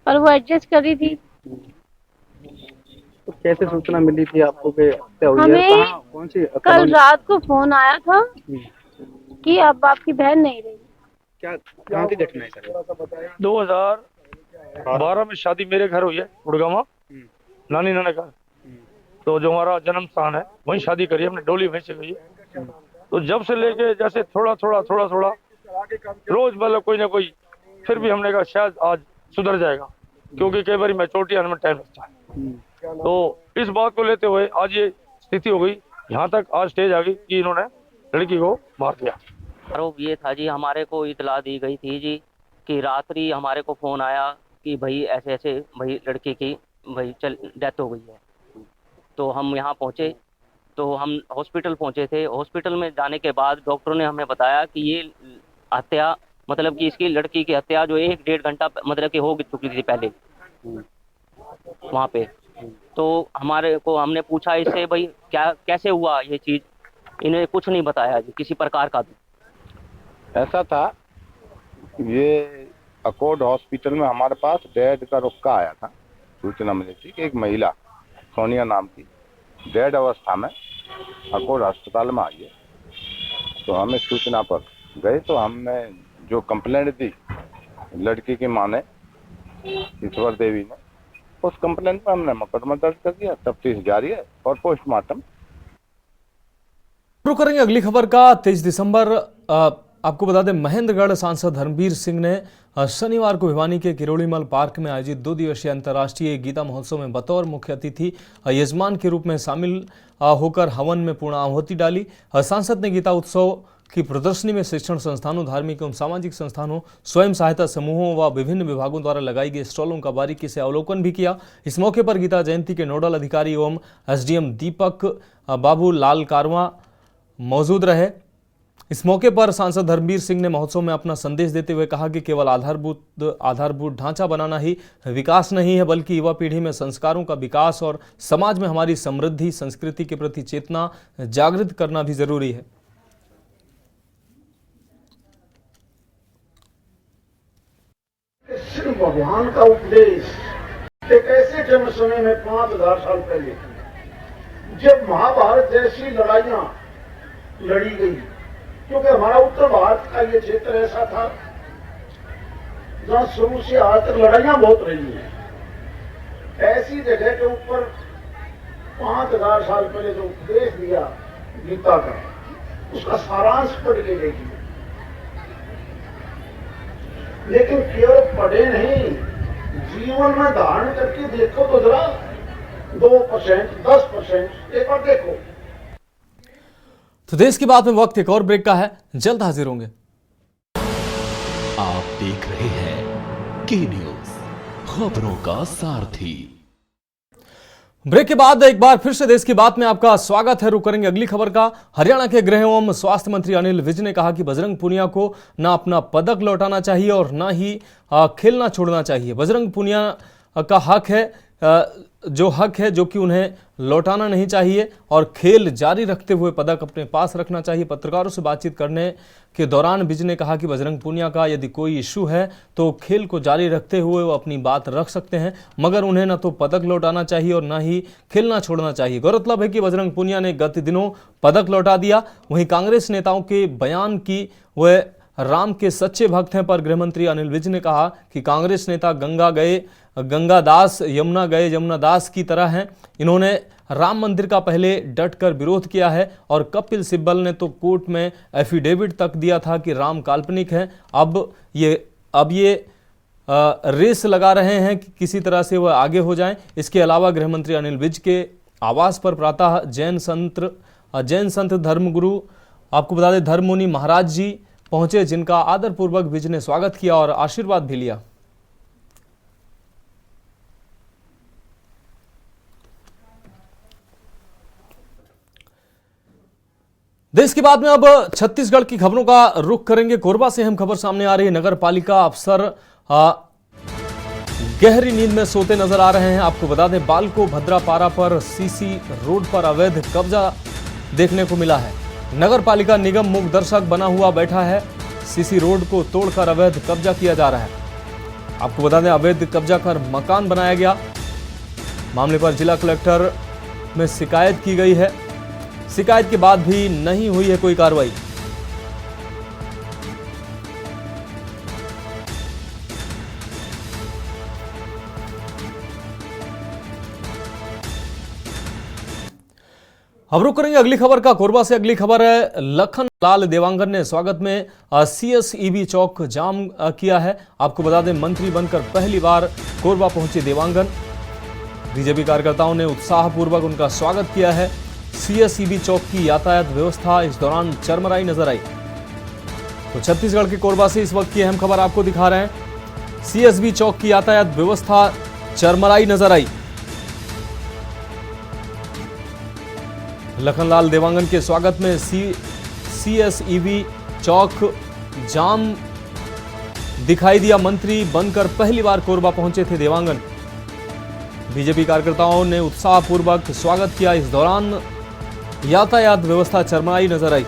और वो एडजस्ट कर रही थी। तो कैसे सूचना मिली थी आपको कि हमें कौन सी कल रात को फोन आया था कि अब आपकी बहन नहीं रही। क्या थी घटना है सर? 2012 में शादी मेरे घर हुई है गुड़गांव, नानी नाना का। तो जो हमारा जन्म स्थान है वहीं शादी करी हमने, डोली वहीं से गई है। तो जब से लेके जैसे थोड़ा रोज मतलब कोई ना कोई, फिर भी हमने कहा शायद आज सुधर जाएगा, क्योंकि कई बार मैच्योरिटी आने में टाइम लगता है। तो इस बात को लेते हुए आज ये स्थिति हो गई, यहाँ तक आज स्टेज आ गई कि इन्होंने लड़की को मार दिया। आरोप ये था जी, हमारे को इतला दी गई थी जी कि रात्रि हमारे को फ़ोन आया कि भाई ऐसे ऐसे भाई लड़की की भाई डेथ हो गई है। तो हम यहाँ पहुँचे, तो हम हॉस्पिटल पहुँचे थे। हॉस्पिटल में जाने के बाद डॉक्टरों ने हमें बताया कि ये हत्या, मतलब कि इसकी लड़की की हत्या जो 1-1.5 घंटा मतलब कि हो चुकी थी पहले वहाँ पे। तो हमने पूछा इससे भाई क्या कैसे हुआ ये चीज़, इन्हें कुछ नहीं बताया जी किसी प्रकार का भी। ऐसा था, ये अकोड हॉस्पिटल में हमारे पास डेड का रुक्का आया था। सूचना मिली थी कि एक महिला सोनिया नाम की डेड अवस्था में अकोड अस्पताल में आई है। तो हमें सूचना पर गए, तो हमने जो कंप्लेंट दी लड़की की मां ने, ईश्वर देवी ने, उस कंप्लेंट पर हमने मुकदमा दर्ज कर दिया। तफ्तीश जारी है और पोस्टमार्टम शुरू करेंगे। अगली खबर का 23 दिसंबर आपको बता दें, महेंद्रगढ़ सांसद धर्मवीर सिंह ने शनिवार को भिवानी के किरोड़ीमल पार्क में आयोजित 2 दिवसीय अंतर्राष्ट्रीय गीता महोत्सव में बतौर मुख्य अतिथि यजमान के रूप में शामिल होकर हवन में पूर्ण आहुति डाली। सांसद ने गीता उत्सव की प्रदर्शनी में शिक्षण संस्थानों, धार्मिक एवं सामाजिक संस्थानों, स्वयं सहायता समूहों व विभिन्न विभागों द्वारा लगाई गई स्टॉलों का बारीकी से अवलोकन भी किया। इस मौके पर गीता जयंती के नोडल अधिकारी एवं एसडीएम दीपक बाबू लाल कारवां मौजूद रहे। इस मौके पर सांसद धर्मवीर सिंह ने महोत्सव में अपना संदेश देते हुए कहा कि केवल आधारभूत ढांचा बनाना ही विकास नहीं है, बल्कि युवा पीढ़ी में संस्कारों का विकास और समाज में हमारी समृद्धि संस्कृति के प्रति चेतना जागृत करना भी जरूरी है। सिर्फ भगवान का उपदेश एक ऐसे जन्म समय में 5000 साल पहले, जब महाभारत जैसी लड़ाइयां लड़ी गई, क्योंकि हमारा उत्तर भारत का ये क्षेत्र ऐसा था जहां शुरू से आज तक लड़ाइयां बहुत रही हैं। ऐसी जगह के ऊपर 5000 साल पहले जो उपदेश दिया गीता का, उसका सारांश पढ़ के देखिए। लेकिन केवल पढ़े नहीं, जीवन में धारण करके देखो तो जरा 2%, 10% एक बार देखो। तो देश की बात में वक्त एक और ब्रेक का है, जल्द हाजिर होंगे। आप देख रहे हैं के न्यूज, खबरों का सारथी। ब्रेक के बाद एक बार फिर से देश की बात में आपका स्वागत है। रुक करेंगे अगली खबर का। हरियाणा के गृह एवं स्वास्थ्य मंत्री अनिल विज ने कहा कि बजरंग पुनिया को न अपना पदक लौटाना चाहिए और न ही खेलना छोड़ना चाहिए। बजरंग पुनिया का हक है जो कि उन्हें लौटाना नहीं चाहिए और खेल जारी रखते हुए पदक अपने पास रखना चाहिए। पत्रकारों से बातचीत करने के दौरान विज ने कहा कि बजरंग पुनिया का यदि कोई इशू है तो खेल को जारी रखते हुए वो अपनी बात रख सकते हैं, मगर उन्हें न तो पदक लौटाना चाहिए और न ही खेलना छोड़ना चाहिए। गौरतलब है कि बजरंग पुनिया ने गत दिनों पदक लौटा दिया। वहीं कांग्रेस नेताओं के बयान की वह राम के सच्चे भक्त हैं, पर गृहमंत्री अनिल विज ने कहा कि कांग्रेस नेता गंगा दास यमुना गए यमुना दास की तरह हैं। इन्होंने राम मंदिर का पहले डटकर विरोध किया है और कपिल सिब्बल ने तो कोर्ट में एफिडेविट तक दिया था कि राम काल्पनिक हैं। अब ये रेस लगा रहे हैं कि किसी तरह से वह आगे हो जाएं। इसके अलावा गृहमंत्री अनिल विज के आवास पर प्रातः जैन संत धर्मगुरु, आपको बता दें धर्ममुनि महाराज जी पहुंचे, जिनका आदरपूर्वक विज ने स्वागत किया और आशीर्वाद भी लिया। देश की बात में अब छत्तीसगढ़ की खबरों का रुख करेंगे। कोरबा से अहम खबर सामने आ रही है। नगर पालिका अफसर गहरी नींद में सोते नजर आ रहे हैं। आपको बता दें बालको भद्रापारा पर सीसी रोड पर अवैध कब्जा देखने को मिला है। नगर पालिका निगम मूक दर्शक बना हुआ बैठा है। सीसी रोड को तोड़कर अवैध कब्जा किया जा रहा है। आपको बता दें अवैध कब्जा कर मकान बनाया गया। मामले पर जिला कलेक्टर में शिकायत की गई है। शिकायत के बाद भी नहीं हुई है कोई कार्रवाई। अब रुक करेंगे अगली खबर का। कोरबा से अगली खबर है। लखन लाल देवांगन ने स्वागत में CSEB चौक जाम किया है। आपको बता दें मंत्री बनकर पहली बार कोरबा पहुंचे देवांगन। बीजेपी कार्यकर्ताओं ने उत्साहपूर्वक उनका स्वागत किया है। CSEB चौक की यातायात व्यवस्था इस दौरान चरमराई नजर आई। तो छत्तीसगढ़ के कोरबा से इस वक्त की अहम खबर आपको दिखा रहे हैं। CSEB चौक की यातायात व्यवस्था चरमराई नजर आई। लखनलाल देवांगन के स्वागत में CSEB चौक जाम दिखाई दिया। मंत्री बनकर पहली बार कोरबा पहुंचे थे देवांगन। बीजेपी कार्यकर्ताओं ने उत्साहपूर्वक स्वागत किया। इस दौरान यातायात व्यवस्था चरमराई नजर आई।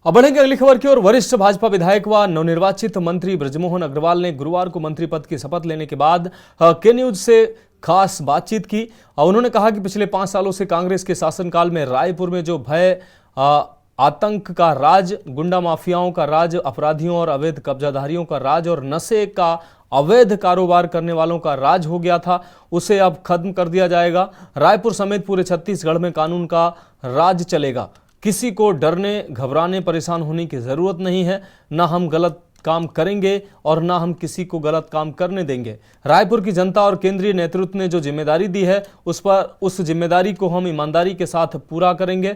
अब बढ़ेंगे अगली खबर की ओर। वरिष्ठ भाजपा विधायक व नवनिर्वाचित मंत्री बृजमोहन अग्रवाल ने गुरुवार को मंत्री पद की शपथ लेने के बाद के न्यूज से खास बातचीत की। उन्होंने कहा कि पिछले 5 सालों से कांग्रेस के शासनकाल में रायपुर में जो भय आतंक का राज, गुंडा माफियाओं का राज, अपराधियों और अवैध कब्जाधारियों का राज और नशे का अवैध कारोबार करने वालों का राज हो गया था, उसे अब खत्म कर दिया जाएगा। रायपुर समेत पूरे छत्तीसगढ़ में कानून का राज चलेगा। किसी को डरने, घबराने, परेशान होने की जरूरत नहीं है। ना हम गलत काम करेंगे और ना हम किसी को गलत काम करने देंगे। रायपुर की जनता और केंद्रीय नेतृत्व ने जो जिम्मेदारी दी है उस जिम्मेदारी को हम ईमानदारी के साथ पूरा करेंगे।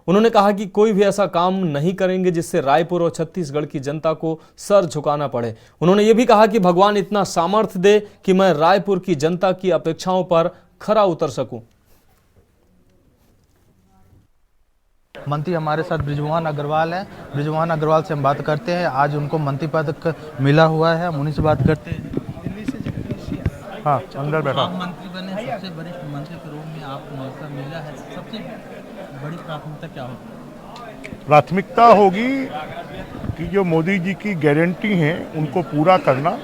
उन्होंने कहा कि कोई भी ऐसा काम नहीं करेंगे जिससे रायपुर और छत्तीसगढ़ की जनता को सर झुकाना पड़े। उन्होंने ये भी कहा कि भगवान इतना सामर्थ्य दे कि मैं रायपुर की जनता की अपेक्षाओं पर खरा उतर सकूं। मंत्री हमारे साथ बृजमोहन अग्रवाल हैं। बृजमोहन अग्रवाल से हम बात करते हैं। आज उनको मंत्री पद मिला हुआ है, हम उन्हीं से बात करते हैं। दिल्ली से हाँ, अंदर बैठा। आप मंत्री बने, सबसे वरिष्ठ मंत्री के रूप में आपको मौका मिला है, सबसे बड़ी प्राथमिकता क्या होगी? प्राथमिकता होगी कि जो मोदी जी की गारंटी हैं उनको पूरा करना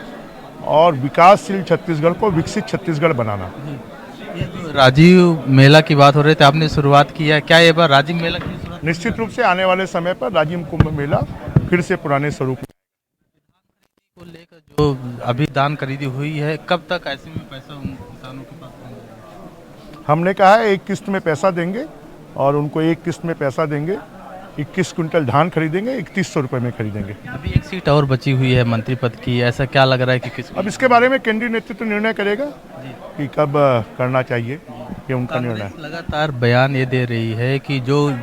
और विकासशील छत्तीसगढ़ को विकसित छत्तीसगढ़ बनाना। राजीव मेला की बात हो रही थी, आपने शुरुआत की है, क्या ये बार राजीव मेला की शुरुआत? निश्चित रूप से आने वाले समय पर राजीव कुंभ मेला फिर से पुराने स्वरूप को लेकर जो अभी धान खरीदी हुई है, कब तक ऐसे में पैसा किसानों के पास पहुंचेगा? हमने कहा है 1 किस्त में पैसा देंगे और उनको 1 किस्त में पैसा देंगे। 21 क्विंटल धान खरीदेंगे, 3100 रुपये में खरीदेंगे। अभी एक सीट और बची हुई है मंत्री पद की, ऐसा क्या लग रहा है कि किस? अब इसके बारे में केंद्रीय नेतृत्व निर्णय करेगा कि कब करना चाहिए, ये उनका निर्णय। लगातार बयान ये दे रही है कि जो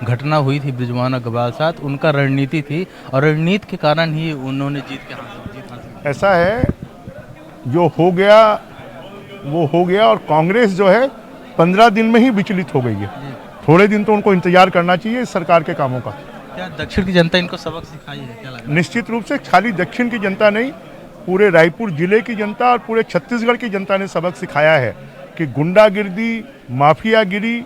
घटना हुई थी बृजमोहन अग्रवाल साथ, उनका रणनीति थी और रणनीति के कारण ही उन्होंने जीत हासिल। ऐसा है, जो हो गया वो हो गया और कांग्रेस जो है 15 दिन में ही विचलित हो गई है। थोड़े दिन तो उनको इंतजार करना चाहिए इस सरकार के कामों का। क्या दक्षिण की जनता इनको सबक सिखाई है, क्या लगता है? निश्चित रूप से खाली दक्षिण की जनता नहीं, पूरे रायपुर जिले की जनता और पूरे छत्तीसगढ़ की जनता ने सबक सिखाया है कि गुंडागिर्दी, माफियागिरी,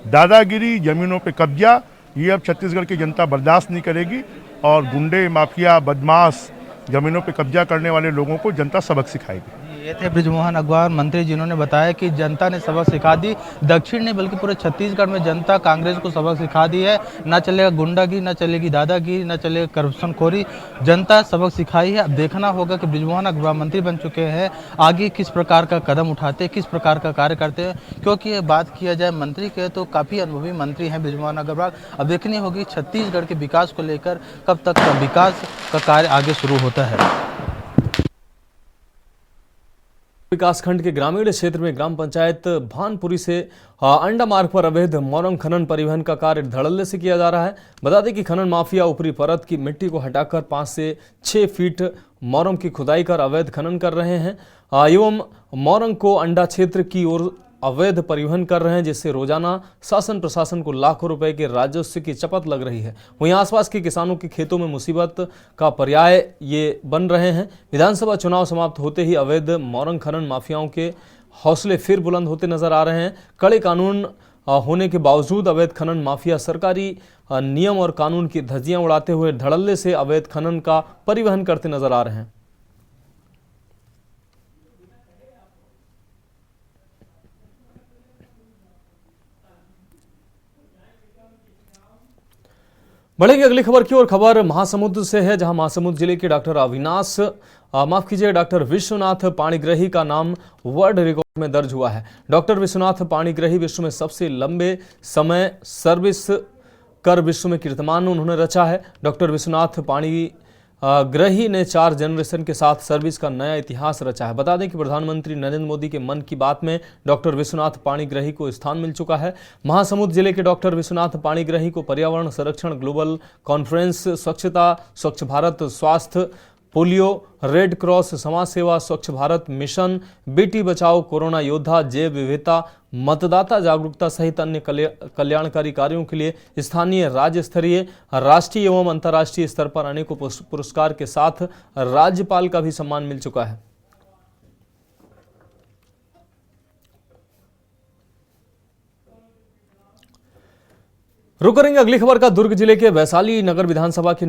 दादागिरी, जमीनों पे कब्जा, ये अब छत्तीसगढ़ की जनता बर्दाश्त नहीं करेगी और गुंडे, माफिया, बदमाश, जमीनों पे कब्जा करने वाले लोगों को जनता सबक सिखाएगी। ये थे बृजमोहन अग्रवाल मंत्री, जिन्होंने बताया कि जनता ने सबक सिखा दी। दक्षिण ने बल्कि पूरे छत्तीसगढ़ में जनता कांग्रेस को सबक सिखा दी है। ना चलेगा गुंडागिरी, ना चलेगी दादागिरी, ना चलेगा करप्शन खोरी, जनता सबक सिखाई है। अब देखना होगा कि बृजमोहन अग्रवाल मंत्री बन चुके हैं, आगे किस प्रकार का कदम उठाते हैं, किस प्रकार का कार्य करते हैं। क्योंकि ये बात किया जाए मंत्री के तो काफ़ी अनुभवी मंत्री हैं बृजमोहन अग्रवाल। अब देखनी होगी छत्तीसगढ़ के विकास को लेकर कब तक का विकास का कार्य आगे शुरू होता है। विकासखंड के ग्रामीण क्षेत्र में ग्राम पंचायत भानपुरी से अंडा मार्ग पर अवैध मोरंग खनन परिवहन का कार्य धड़ल्ले से किया जा रहा है। बता दें कि खनन माफिया ऊपरी परत की मिट्टी को हटाकर 5 से 6 फीट मोरंग की खुदाई कर अवैध खनन कर रहे हैं एवं मोरंग को अंडा क्षेत्र की ओर अवैध परिवहन कर रहे हैं, जिससे रोजाना शासन प्रशासन को लाखों रुपए के राजस्व की चपत लग रही है। वहीं आसपास के किसानों के खेतों में मुसीबत का पर्याय ये बन रहे हैं। विधानसभा चुनाव समाप्त होते ही अवैध मोरंग खनन माफियाओं के हौसले फिर बुलंद होते नजर आ रहे हैं। कड़े कानून होने के बावजूद अवैध खनन माफिया सरकारी नियम और कानून की धज्जियां उड़ाते हुए धड़ल्ले से अवैध खनन का परिवहन करते नजर आ रहे हैं। बढ़ेगी अगली खबर की ओर। खबर महासमुंद से है, जहां महासमुंद जिले के डॉक्टर विश्वनाथ पाणिग्रही का नाम वर्ल्ड रिकॉर्ड में दर्ज हुआ है। डॉक्टर विश्वनाथ पाणिग्रही विश्व में सबसे लंबे समय सर्विस कर विश्व में कीर्तिमान उन्होंने रचा है। डॉक्टर विश्वनाथ पाणिग्रही ने 4 जनरेशन के साथ सर्विस का नया इतिहास रचा है। बता दें कि प्रधानमंत्री नरेंद्र मोदी के मन की बात में डॉक्टर विश्वनाथ पाणिग्रही को स्थान मिल चुका है। महासमुंद जिले के डॉक्टर विश्वनाथ पाणिग्रही को पर्यावरण संरक्षण, ग्लोबल कॉन्फ्रेंस, स्वच्छता, स्वच्छ भारत, स्वास्थ्य, पोलियो, रेड क्रॉस, समाज सेवा, स्वच्छ भारत मिशन, बेटी बचाओ, कोरोना योद्धा, जैव विविधता, मतदाता जागरूकता सहित अन्य कल्याणकारी कार्यों के लिए स्थानीय, राज्य स्तरीय, राष्ट्रीय एवं अंतर्राष्ट्रीय स्तर पर अनेकों पुरस्कार के साथ राज्यपाल का भी सम्मान मिल चुका है। रुक करेंगे अगली खबर का। दुर्ग जिले के वैशाली नगर विधानसभा के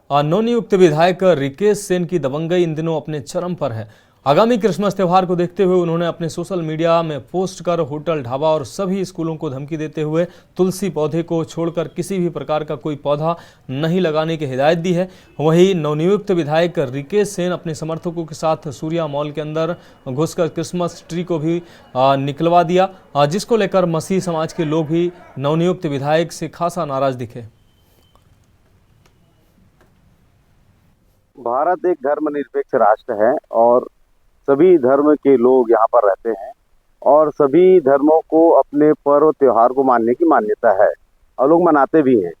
नवनियुक्त विधायक रिकेश सेन की दबंगई इन दिनों अपने चरम पर है। आगामी क्रिसमस त्यौहार को देखते हुए उन्होंने अपने सोशल मीडिया में पोस्ट कर होटल, ढाबा और सभी स्कूलों को धमकी देते हुए तुलसी पौधे को छोड़कर किसी भी प्रकार का कोई पौधा नहीं लगाने की हिदायत दी है। वहीं नवनियुक्त विधायक रिकेश सेन अपने समर्थकों के साथ सूर्या मॉल के अंदर घुसकर क्रिसमस ट्री को भी निकलवा दिया, जिसको लेकर मसीह समाज के लोग भी नवनियुक्त विधायक से खासा नाराज दिखे। भारत एक धर्मनिरपेक्ष राष्ट्र है और सभी धर्म के लोग यहाँ पर रहते हैं और सभी धर्मों को अपने पर्व त्योहार को मानने की मान्यता है। और लोग मनाते भी हैं।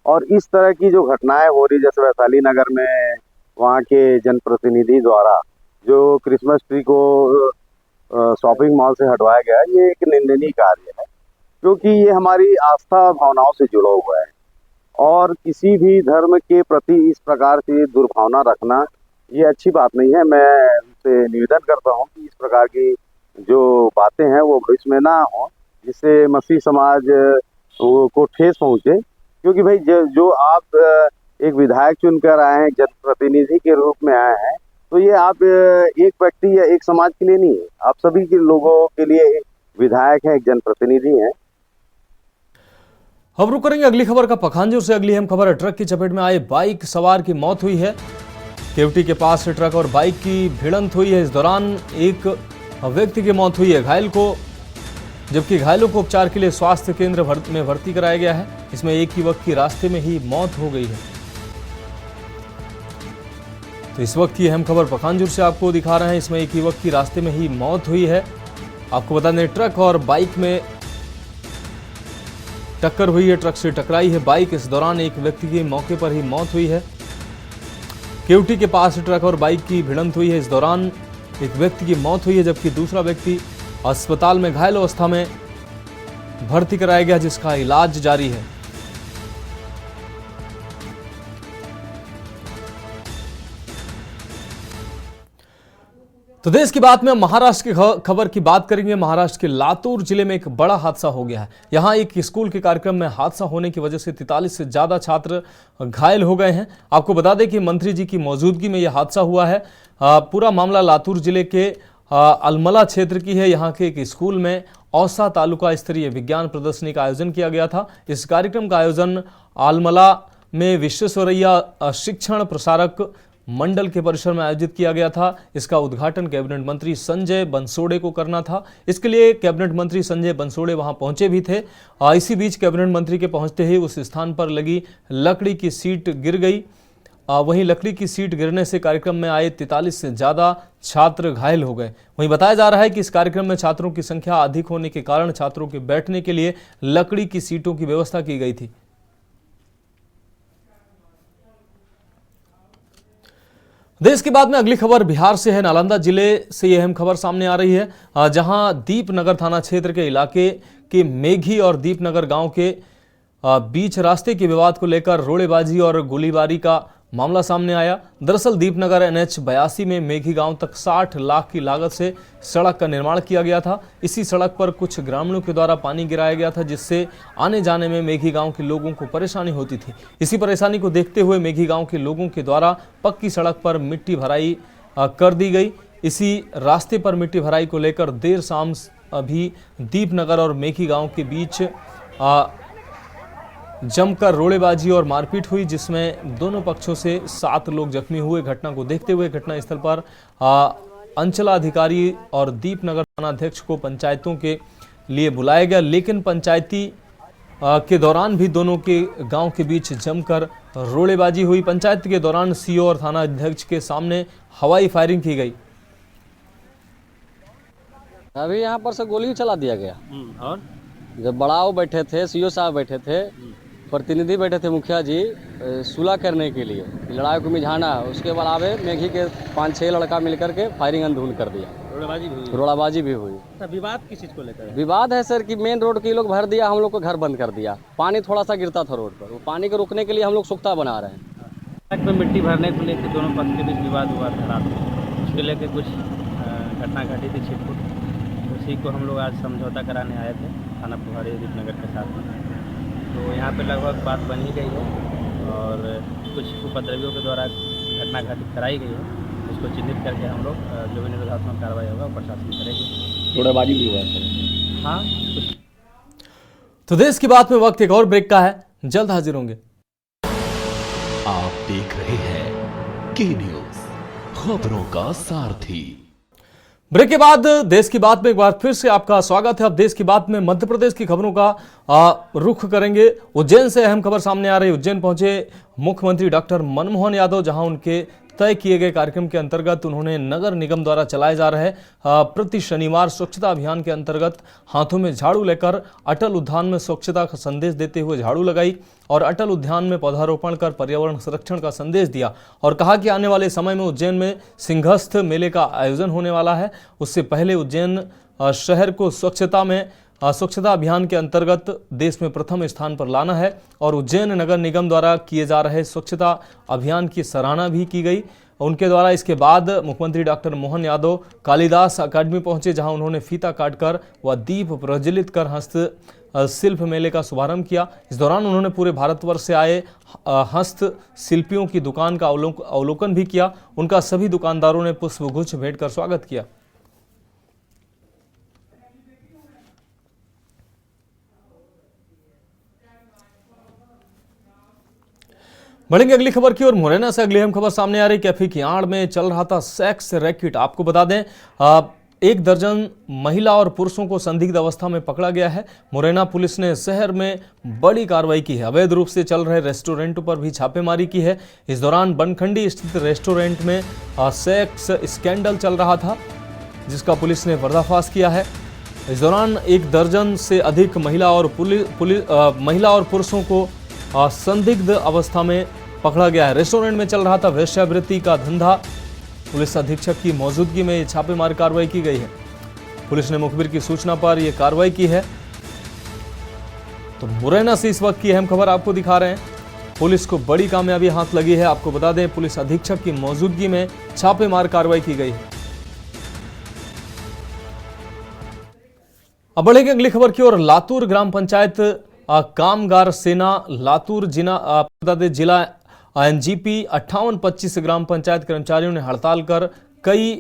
और इस तरह की जो घटनाएं हो रही, जैसे वैशाली नगर में वहाँ के जनप्रतिनिधि द्वारा जो क्रिसमस ट्री को शॉपिंग मॉल से हटवाया गया, ये एक निंदनीय कार्य है, क्योंकि ये हमारी आस्था भावनाओं से जुड़ा हुआ है। और किसी भी धर्म के प्रति इस प्रकार से दुर्भावना रखना ये अच्छी बात नहीं है। मैं उनसे निवेदन करता हूँ कि इस प्रकार की जो बातें हैं वो भविष्य में ना हो, जिससे मसीह समाज को ठेस पहुँचे। क्योंकि भाई जो आप एक विधायक चुनकर आए हैं, जनप्रतिनिधि के रूप में आए हैं, तो ये आप एक व्यक्ति या एक समाज के लिए नहीं है, आप सभी के लोगों के लिए विधायक हैं, एक जनप्रतिनिधि हैं। अब रुक करेंगे अगली खबर का पखांजूर से। अगली अहम खबर है, ट्रक की चपेट में आए बाइक सवार की मौत हुई है। केवटी के पास ट्रक और बाइक की भिड़ंत हुई है। इस दौरान एक व्यक्ति की मौत हुई है, जबकि घायलों को उपचार के लिए स्वास्थ्य केंद्र में भर्ती कराया गया है। इसमें एक युवक की रास्ते में ही मौत हो गई है। तो इस वक्त की अहम खबर पखांजूर से आपको दिखा रहे हैं। इसमें एक युवक की रास्ते में ही मौत हुई है। आपको बता दें, ट्रक और बाइक में टक्कर हुई है, ट्रक से टकराई है बाइक। इस दौरान एक व्यक्ति की मौके पर ही मौत हुई है। केवटी के पास ट्रक और बाइक की भिड़ंत हुई है। इस दौरान एक व्यक्ति की मौत हुई है, जबकि दूसरा व्यक्ति अस्पताल में घायल अवस्था में भर्ती कराया गया, जिसका इलाज जारी है। तो देश की बात में महाराष्ट्र की खबर की बात करेंगे। महाराष्ट्र के लातूर जिले में एक बड़ा हादसा हो गया है। यहां एक स्कूल के कार्यक्रम में हादसा होने की वजह से 43 से ज्यादा छात्र घायल हो गए हैं। आपको बता दें कि मंत्री जी की मौजूदगी में यह हादसा हुआ है। पूरा मामला लातूर जिले के अलमला क्षेत्र की है। यहाँ के एक स्कूल में औसा तालुका स्तरीय विज्ञान प्रदर्शनी का आयोजन किया गया था। इस कार्यक्रम का आयोजन आलमला में विश्वेश्वरैया शिक्षण प्रसारक मंडल के परिसर में आयोजित किया गया था। इसका उद्घाटन कैबिनेट मंत्री संजय बनसोड़े को करना था। इसके लिए कैबिनेट मंत्री संजय बनसोड़े वहां पहुंचे भी थे। इसी बीच कैबिनेट मंत्री के पहुंचते ही उस स्थान पर लगी लकड़ी की सीट गिर गई। वहीं लकड़ी की सीट गिरने से कार्यक्रम में आए 43 से ज्यादा छात्र घायल हो गए। वहीं बताया जा रहा है कि इस कार्यक्रम में छात्रों की संख्या अधिक होने के कारण छात्रों के बैठने के लिए लकड़ी की सीटों की व्यवस्था की गई थी। देश की बात में अगली खबर बिहार से है। नालंदा जिले से यह अहम खबर सामने आ रही है, जहां दीपनगर थाना क्षेत्र के इलाके के मेघी और दीपनगर गांव के बीच रास्ते के विवाद को लेकर रोड़ेबाजी और गोलीबारी का मामला सामने आया। दरअसल दीपनगर NH 82 में मेघी गांव तक 60 लाख की लागत से सड़क का निर्माण किया गया था। इसी सड़क पर कुछ ग्रामीणों के द्वारा पानी गिराया गया था, जिससे आने जाने में मेघी गांव के लोगों को परेशानी होती थी। इसी परेशानी को देखते हुए मेघी गांव के लोगों के द्वारा पक्की सड़क पर मिट्टी भराई कर दी गई। इसी रास्ते पर मिट्टी भराई को लेकर देर शाम अभी दीपनगर और मेघी गांव के बीच जमकर रोड़ेबाजी और मारपीट हुई, जिसमें दोनों पक्षों से 7 लोग जख्मी हुए। घटना को देखते हुए घटनास्थल पर अंचलाधिकारी और दीपनगर थानाध्यक्ष को पंचायतों के लिए बुलाया गया, लेकिन पंचायती के दौरान भी दोनों के गांव के बीच जमकर रोड़ेबाजी हुई। पंचायत के दौरान CO और थानाध्यक्ष के सामने हवाई फायरिंग की गई। अभी यहाँ पर से गोली चला दिया गया और जब बड़ाओ बैठे थे, CO साहब बैठे थे, प्रतिनिधि बैठे थे, मुखिया जी सुलह करने के लिए, लड़ाई को मिझाना। उसके बाद मेघी के 5-6 लड़का मिलकर के फायरिंग अंधुन कर दिया। रोड़ाबाजी भी हुई। तो विवाद किस चीज को लेकर? विवाद है सर कि मेन रोड के लोग भर दिया, हम लोग को घर बंद कर दिया। पानी थोड़ा सा गिरता था रोड पर, वो पानी को रोकने के लिए हम लोग सुख्ता बना रहे हैं। सड़क पर मिट्टी भरने को लेकर दोनों पक्ष के बीच विवाद हुआ था रात में। उसको लेकर कुछ घटना घटी थी छिटपुट, उसी को हम लोग आज समझौता कराने आए थे थाना पुहारी दीपनगर के साथ में। तो यहाँ पे लगभग बात बन ही गई है और कुछ उपद्रवियों के द्वारा घटना घटित कराई गई है। इसको चिन्हित करके हम लोग जो भी निरोधात्मक कार्रवाई होगा वो प्रशासन करेगी। रोड़ेबाजी भी हुआ है। हाँ। तो देश की बात में वक्त एक और ब्रेक का है, जल्द हाजिर होंगे। आप देख रहे हैं के न्यूज, खबरों का सारथी। ब्रेक के बाद देश की बात में एक बार फिर से आपका स्वागत है। अब देश की बात में मध्य प्रदेश की खबरों का रुख करेंगे। उज्जैन से अहम खबर सामने आ रही है। उज्जैन पहुंचे मुख्यमंत्री डॉक्टर मनमोहन यादव, जहां उनके तय किए गए कार्यक्रम के अंतर्गत उन्होंने नगर निगम द्वारा चलाए जा रहे प्रति शनिवार स्वच्छता अभियान के अंतर्गत हाथों में झाड़ू लेकर अटल उद्यान में स्वच्छता का संदेश देते हुए झाड़ू लगाई और अटल उद्यान में पौधारोपण कर पर्यावरण संरक्षण का संदेश दिया और कहा कि आने वाले समय में उज्जैन में सिंहस्थ मेले का आयोजन होने वाला है। उससे पहले उज्जैन शहर को स्वच्छता अभियान के अंतर्गत देश में प्रथम स्थान पर लाना है और उज्जैन नगर निगम द्वारा किए जा रहे स्वच्छता अभियान की सराहना भी की गई उनके द्वारा। इसके बाद मुख्यमंत्री डॉक्टर मोहन यादव कालिदास अकादमी पहुंचे, जहां उन्होंने फीता काटकर व दीप प्रज्वलित कर हस्त शिल्प मेले का शुभारंभ किया। इस दौरान उन्होंने पूरे भारतवर्ष से आए हस्त शिल्पियों की दुकान का अवलोकन भी किया। उनका सभी दुकानदारों ने पुष्पगुच्छ भेंट कर स्वागत किया। बढ़ेंगे अगली खबर की ओर। मुरैना से अगली अहम खबर सामने आ रही। कैफे की आड़ में चल रहा था सेक्स रैकेट। आपको बता दें 1 दर्जन महिला और पुरुषों को संदिग्ध अवस्था में पकड़ा गया है। मुरैना पुलिस ने शहर में बड़ी कार्रवाई की है। अवैध रूप से चल रहे रेस्टोरेंटों पर भी छापेमारी की है। इस दौरान बनखंडी स्थित रेस्टोरेंट में सेक्स स्कैंडल चल रहा था, जिसका पुलिस ने पर्दाफाश किया है। इस दौरान 1 दर्जन से अधिक महिला और पुरुषों को संदिग्ध अवस्था में पकड़ा गया है। रेस्टोरेंट में चल रहा था वेश्यावृत्ति का धंधा। पुलिस अधीक्षक की मौजूदगी में छापेमारी कार्रवाई की गई है। पुलिस ने मुखबिर की सूचना पर यह कार्रवाई की है। तो मुरैना से इस वक्त की अहम खबर आपको दिखा रहे हैं। पुलिस को बड़ी कामयाबी हाथ लगी है। आपको बता दें पुलिस अधीक्षक की मौजूदगी में छापेमार कार्रवाई की गई है। अब बढ़ेंगे अगली खबर की ओर। लातूर ग्राम पंचायत कामगार सेना लातूर जिला एनजीपी 58-25 ग्राम पंचायत कर्मचारियों ने हड़ताल कर कई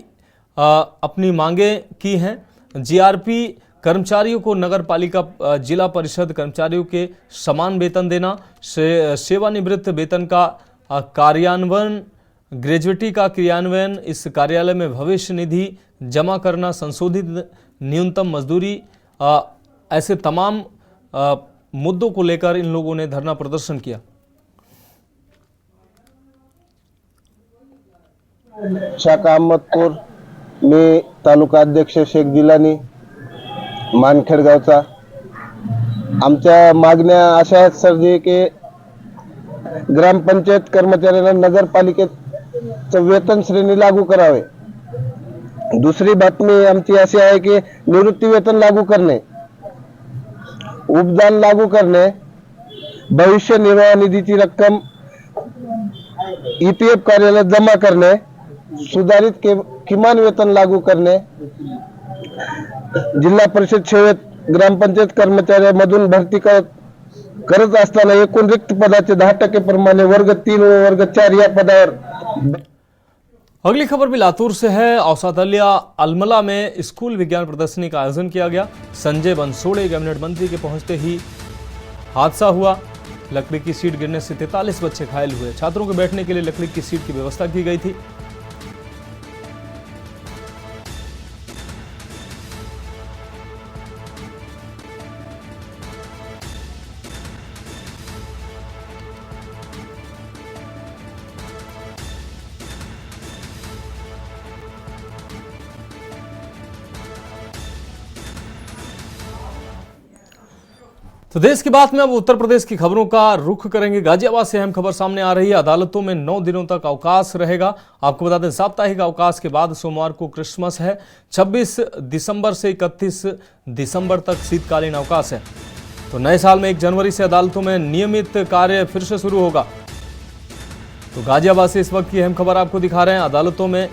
अपनी मांगे की हैं। जीआरपी कर्मचारियों को नगर पालिका जिला परिषद कर्मचारियों के समान वेतन देना, सेवानिवृत्त वेतन का कार्यान्वयन, ग्रेजुएटी का क्रियान्वयन, इस कार्यालय में भविष्य निधि जमा करना, संशोधित न्यूनतम मजदूरी, ऐसे तमाम मुद्दों को लेकर इन लोगों ने धरना प्रदर्शन किया। शाखा अहमदपूर, मी तालुका अध्यक्ष शेख जिलानी मानखेड गावचा। आमच्या मागण्या अशा आहेत सर की ग्रामपंचायत कर्मचाऱ्यांना नगरपालिकेचं वेतन श्रेणी लागू करावे। दुसरी बातमी आमची अशी आहे की निवृत्ती वेतन लागू करणे, उपदान लागू करणे, भविष्य निर्वाह निधीची रक्कम ईपीएफ कार्यालयात जमा करणे, सुधारित किमान वेतन लागू करणे, जिल्हा परिषद सेवेत ग्रामपंचायत कर्मचाऱ्यांमधून भरती करत असताना एकूण रिक्त पदाचे 10% प्रमाणे वर्ग 3 व वर्ग 4 या पदावर। अगली खबर भी लातूर से है। औसातल्या अलमला में स्कूल विज्ञान प्रदर्शनी का आयोजन किया गया। संजय बनसोड़े कैबिनेट मंत्री के पहुंचते ही हादसा हुआ। लकड़ी की सीट गिरने से 43 बच्चे घायल हुए। छात्रों के बैठने के लिए लकड़ी की सीट की व्यवस्था की गई थी। तो देश की बात में अब उत्तर प्रदेश की खबरों का रुख करेंगे। गाजियाबाद से अहम खबर सामने आ रही है। अदालतों में 9 दिनों तक अवकाश रहेगा। आपको बता दें साप्ताहिक अवकाश के बाद सोमवार को क्रिसमस है। 26 दिसंबर से 31 दिसंबर तक शीतकालीन अवकाश है। तो नए साल में 1 जनवरी से अदालतों में नियमित कार्य फिर से शुरू होगा। तो गाजियाबाद से इस वक्त की अहम खबर आपको दिखा रहे हैं। अदालतों में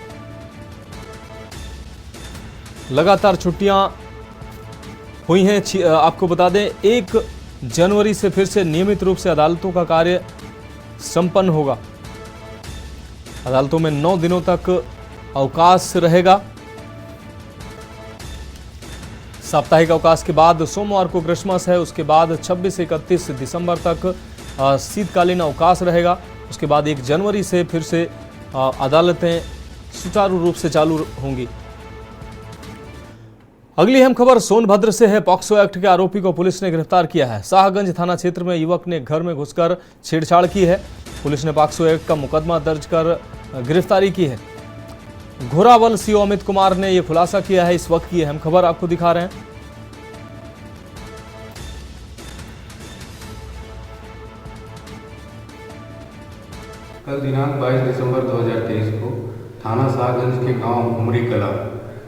लगातार छुट्टियां हुई हैं। आपको बता दें 1 जनवरी से फिर से नियमित रूप से अदालतों का कार्य संपन्न होगा। अदालतों में 9 दिनों तक अवकाश रहेगा। साप्ताहिक अवकाश के बाद सोमवार को क्रिसमस है। उसके बाद 26 से 31 दिसंबर तक शीतकालीन अवकाश रहेगा। उसके बाद 1 जनवरी से फिर से अदालतें सुचारू रूप से चालू होंगी। अगली अहम खबर सोनभद्र से है। पॉक्सो एक्ट के आरोपी को पुलिस ने गिरफ्तार किया है। शाहगंज थाना क्षेत्र में युवक ने घर में घुसकर छेड़छाड़ की है। पुलिस ने पॉक्सो एक्ट का मुकदमा दर्ज कर गिरफ्तारी की है। घोरावल सीओ अमित कुमार ने यह खुलासा किया है। इस वक्त की अहम खबर आपको दिखा रहे हैं। कल दिनांक 22 दिसंबर 2023 को थाना शाहगंज के गांव उमरी कला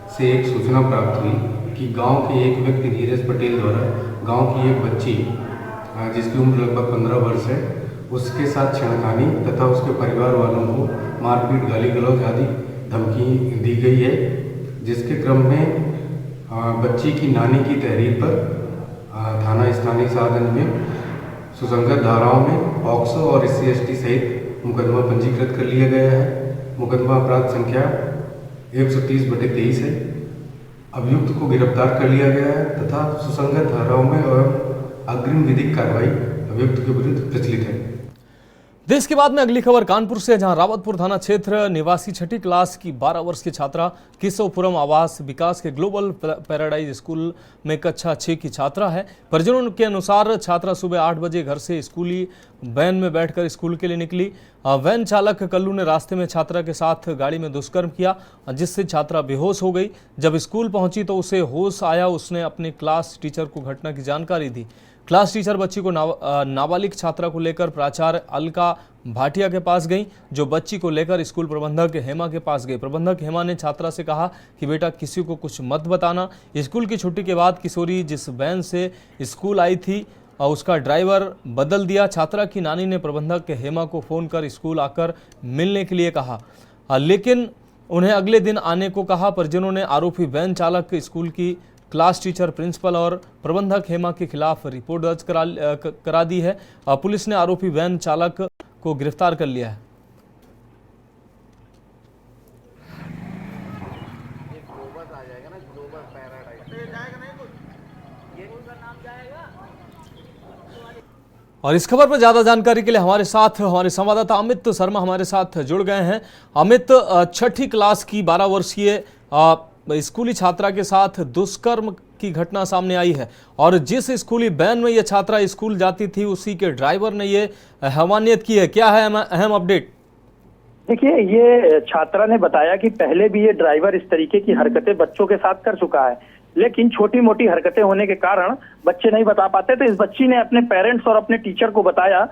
से एक सूचना प्राप्त हुई कि गांव के एक व्यक्ति धीरज पटेल द्वारा गांव की एक बच्ची जिसकी उम्र लगभग 15 वर्ष है उसके साथ छेड़खानी तथा उसके परिवार वालों को मारपीट, गाली गलौज आदि धमकी दी गई है, जिसके क्रम में बच्ची की नानी की तहरीर पर थाना स्थानीय शाहगंज में सुसंगत धाराओं में पॉक्सो और SC/ST सहित मुकदमा पंजीकृत कर लिया गया है। मुकदमा अपराध संख्या 130/23 है। अभियुक्त को गिरफ्तार कर लिया गया है तथा सुसंगत धाराओं में और अग्रिम विधिक कार्रवाई अभियुक्त के विरुद्ध प्रचलित है। देश के बाद में अगली खबर कानपुर से, जहां रावतपुर थाना क्षेत्र निवासी 6ठी क्लास की 12 वर्ष की छात्रा केशवपुरम आवास विकास के ग्लोबल पैराडाइज स्कूल में कक्षा 6 की छात्रा है। परिजनों के अनुसार छात्रा सुबह 8 बजे घर से स्कूली वैन में बैठकर स्कूल के लिए निकली। वैन चालक कल्लू ने रास्ते में छात्रा के साथ गाड़ी में दुष्कर्म किया, जिससे छात्रा बेहोश हो गई। जब स्कूल पहुंची तो उसे होश आया। उसने अपने क्लास टीचर को घटना की जानकारी दी। क्लास टीचर बच्ची को नाबालिग छात्रा को लेकर प्राचार्य अलका भाटिया के पास गई, जो बच्ची को लेकर स्कूल प्रबंधक हेमा के पास गई। प्रबंधक हेमा ने छात्रा से कहा कि बेटा किसी को कुछ मत बताना। स्कूल की छुट्टी के बाद किशोरी जिस वैन से स्कूल आई थी उसका ड्राइवर बदल दिया। छात्रा की नानी ने प्रबंधक हेमा को फोन कर स्कूल आकर मिलने के लिए कहा, लेकिन उन्हें अगले दिन आने को कहा। परिजनों ने आरोपी वैन चालक, स्कूल की क्लास टीचर, प्रिंसिपल और प्रबंधक हेमा के खिलाफ रिपोर्ट दर्ज करा दी है। पुलिस ने आरोपी वैन चालक को गिरफ्तार कर लिया है। और इस खबर पर ज्यादा जानकारी के लिए हमारे संवाददाता अमित शर्मा हमारे साथ जुड़ गए हैं। अमित, 6ठी क्लास की 12 वर्षीय स्कूली छात्रा के साथ दुष्कर्म की घटना सामने आई है और जिस स्कूली वैन में यह छात्रा स्कूल जाती थी उसी के ड्राइवर ने ये हैवानियत की है। क्या है अहम अपडेट? देखिए, ये छात्रा ने बताया कि पहले भी ये ड्राइवर इस तरीके की हरकतें बच्चों के साथ कर चुका है, लेकिन छोटी मोटी हरकतें होने के कारण बच्चे नहीं बता पाते। तो इस बच्ची ने अपने पेरेंट्स और अपने टीचर को बताया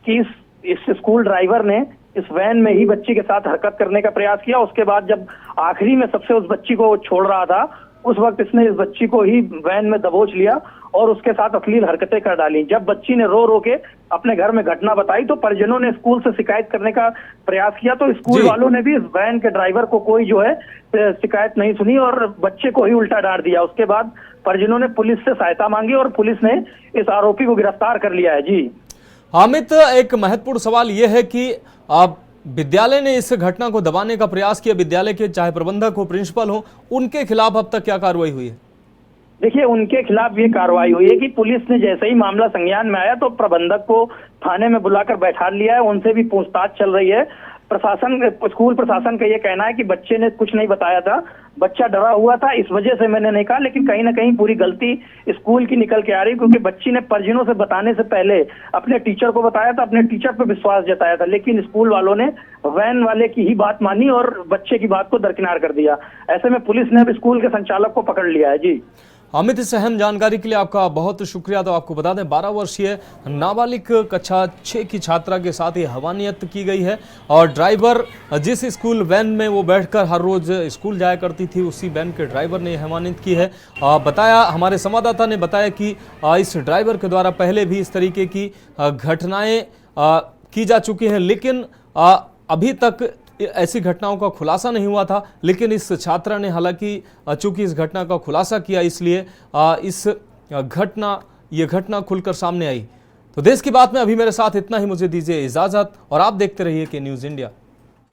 कि इस स्कूल ड्राइवर ने इस वैन में ही बच्ची के साथ हरकत करने का प्रयास किया। उसके बाद जब आखिरी में सबसे उस बच्ची को छोड़ रहा था, उस वक्त इसने इस बच्ची को ही वैन में दबोच लिया और उसके साथ अश्लील हरकतें कर डाली। जब बच्ची ने रो रो के अपने घर में घटना बताई तो परिजनों ने स्कूल से शिकायत करने का प्रयास किया, तो स्कूल वालों ने भी इस वैन के ड्राइवर को कोई जो है शिकायत नहीं सुनी और बच्चे को ही उल्टा डांट दिया। उसके बाद परिजनों ने पुलिस से सहायता मांगी और पुलिस ने इस आरोपी को गिरफ्तार कर लिया है। जी अमित, एक महत्वपूर्ण सवाल यह है कि विद्यालय ने इस घटना को दबाने का प्रयास किया। विद्यालय के चाहे प्रबंधक हो, प्रिंसिपल हो, उनके खिलाफ अब तक क्या कार्रवाई हुई है? देखिए, उनके खिलाफ ये कार्रवाई हुई है कि पुलिस ने जैसे ही मामला संज्ञान में आया तो प्रबंधक को थाने में बुलाकर बैठा लिया है। उनसे भी पूछताछ चल रही है। स्कूल प्रशासन का ये कहना है कि बच्चे ने कुछ नहीं बताया था, बच्चा डरा हुआ था, इस वजह से मैंने नहीं कहा। लेकिन कहीं ना कहीं पूरी गलती स्कूल की निकल के आ रही, क्योंकि बच्ची ने परिजनों से बताने से पहले अपने टीचर को बताया था, अपने टीचर पर विश्वास जताया था, लेकिन स्कूल वालों ने वैन वाले की ही बात मानी और बच्चे की बात को दरकिनार कर दिया। ऐसे में पुलिस ने अब स्कूल के संचालक को पकड़ लिया है। जी अमित, इस अहम जानकारी के लिए आपका बहुत शुक्रिया। तो आपको बता दें 12 वर्षीय नाबालिग कक्षा 6 की छात्रा के साथ ये हवानियत की गई है और ड्राइवर जिस स्कूल वैन में वो बैठकर हर रोज स्कूल जाया करती थी उसी वैन के ड्राइवर ने हवानियत की है। बताया, हमारे संवाददाता ने बताया कि इस ड्राइवर के द्वारा पहले भी इस तरीके की घटनाएं की जा चुकी हैं, लेकिन अभी तक ऐसी घटनाओं का खुलासा नहीं हुआ था। लेकिन इस छात्रा ने हालांकि चूंकि इस घटना का खुलासा किया, इसलिए ये घटना खुलकर सामने आई। तो देश की बात में अभी मेरे साथ इतना ही। मुझे दीजिए इजाजत और आप देखते रहिए के न्यूज़ इंडिया।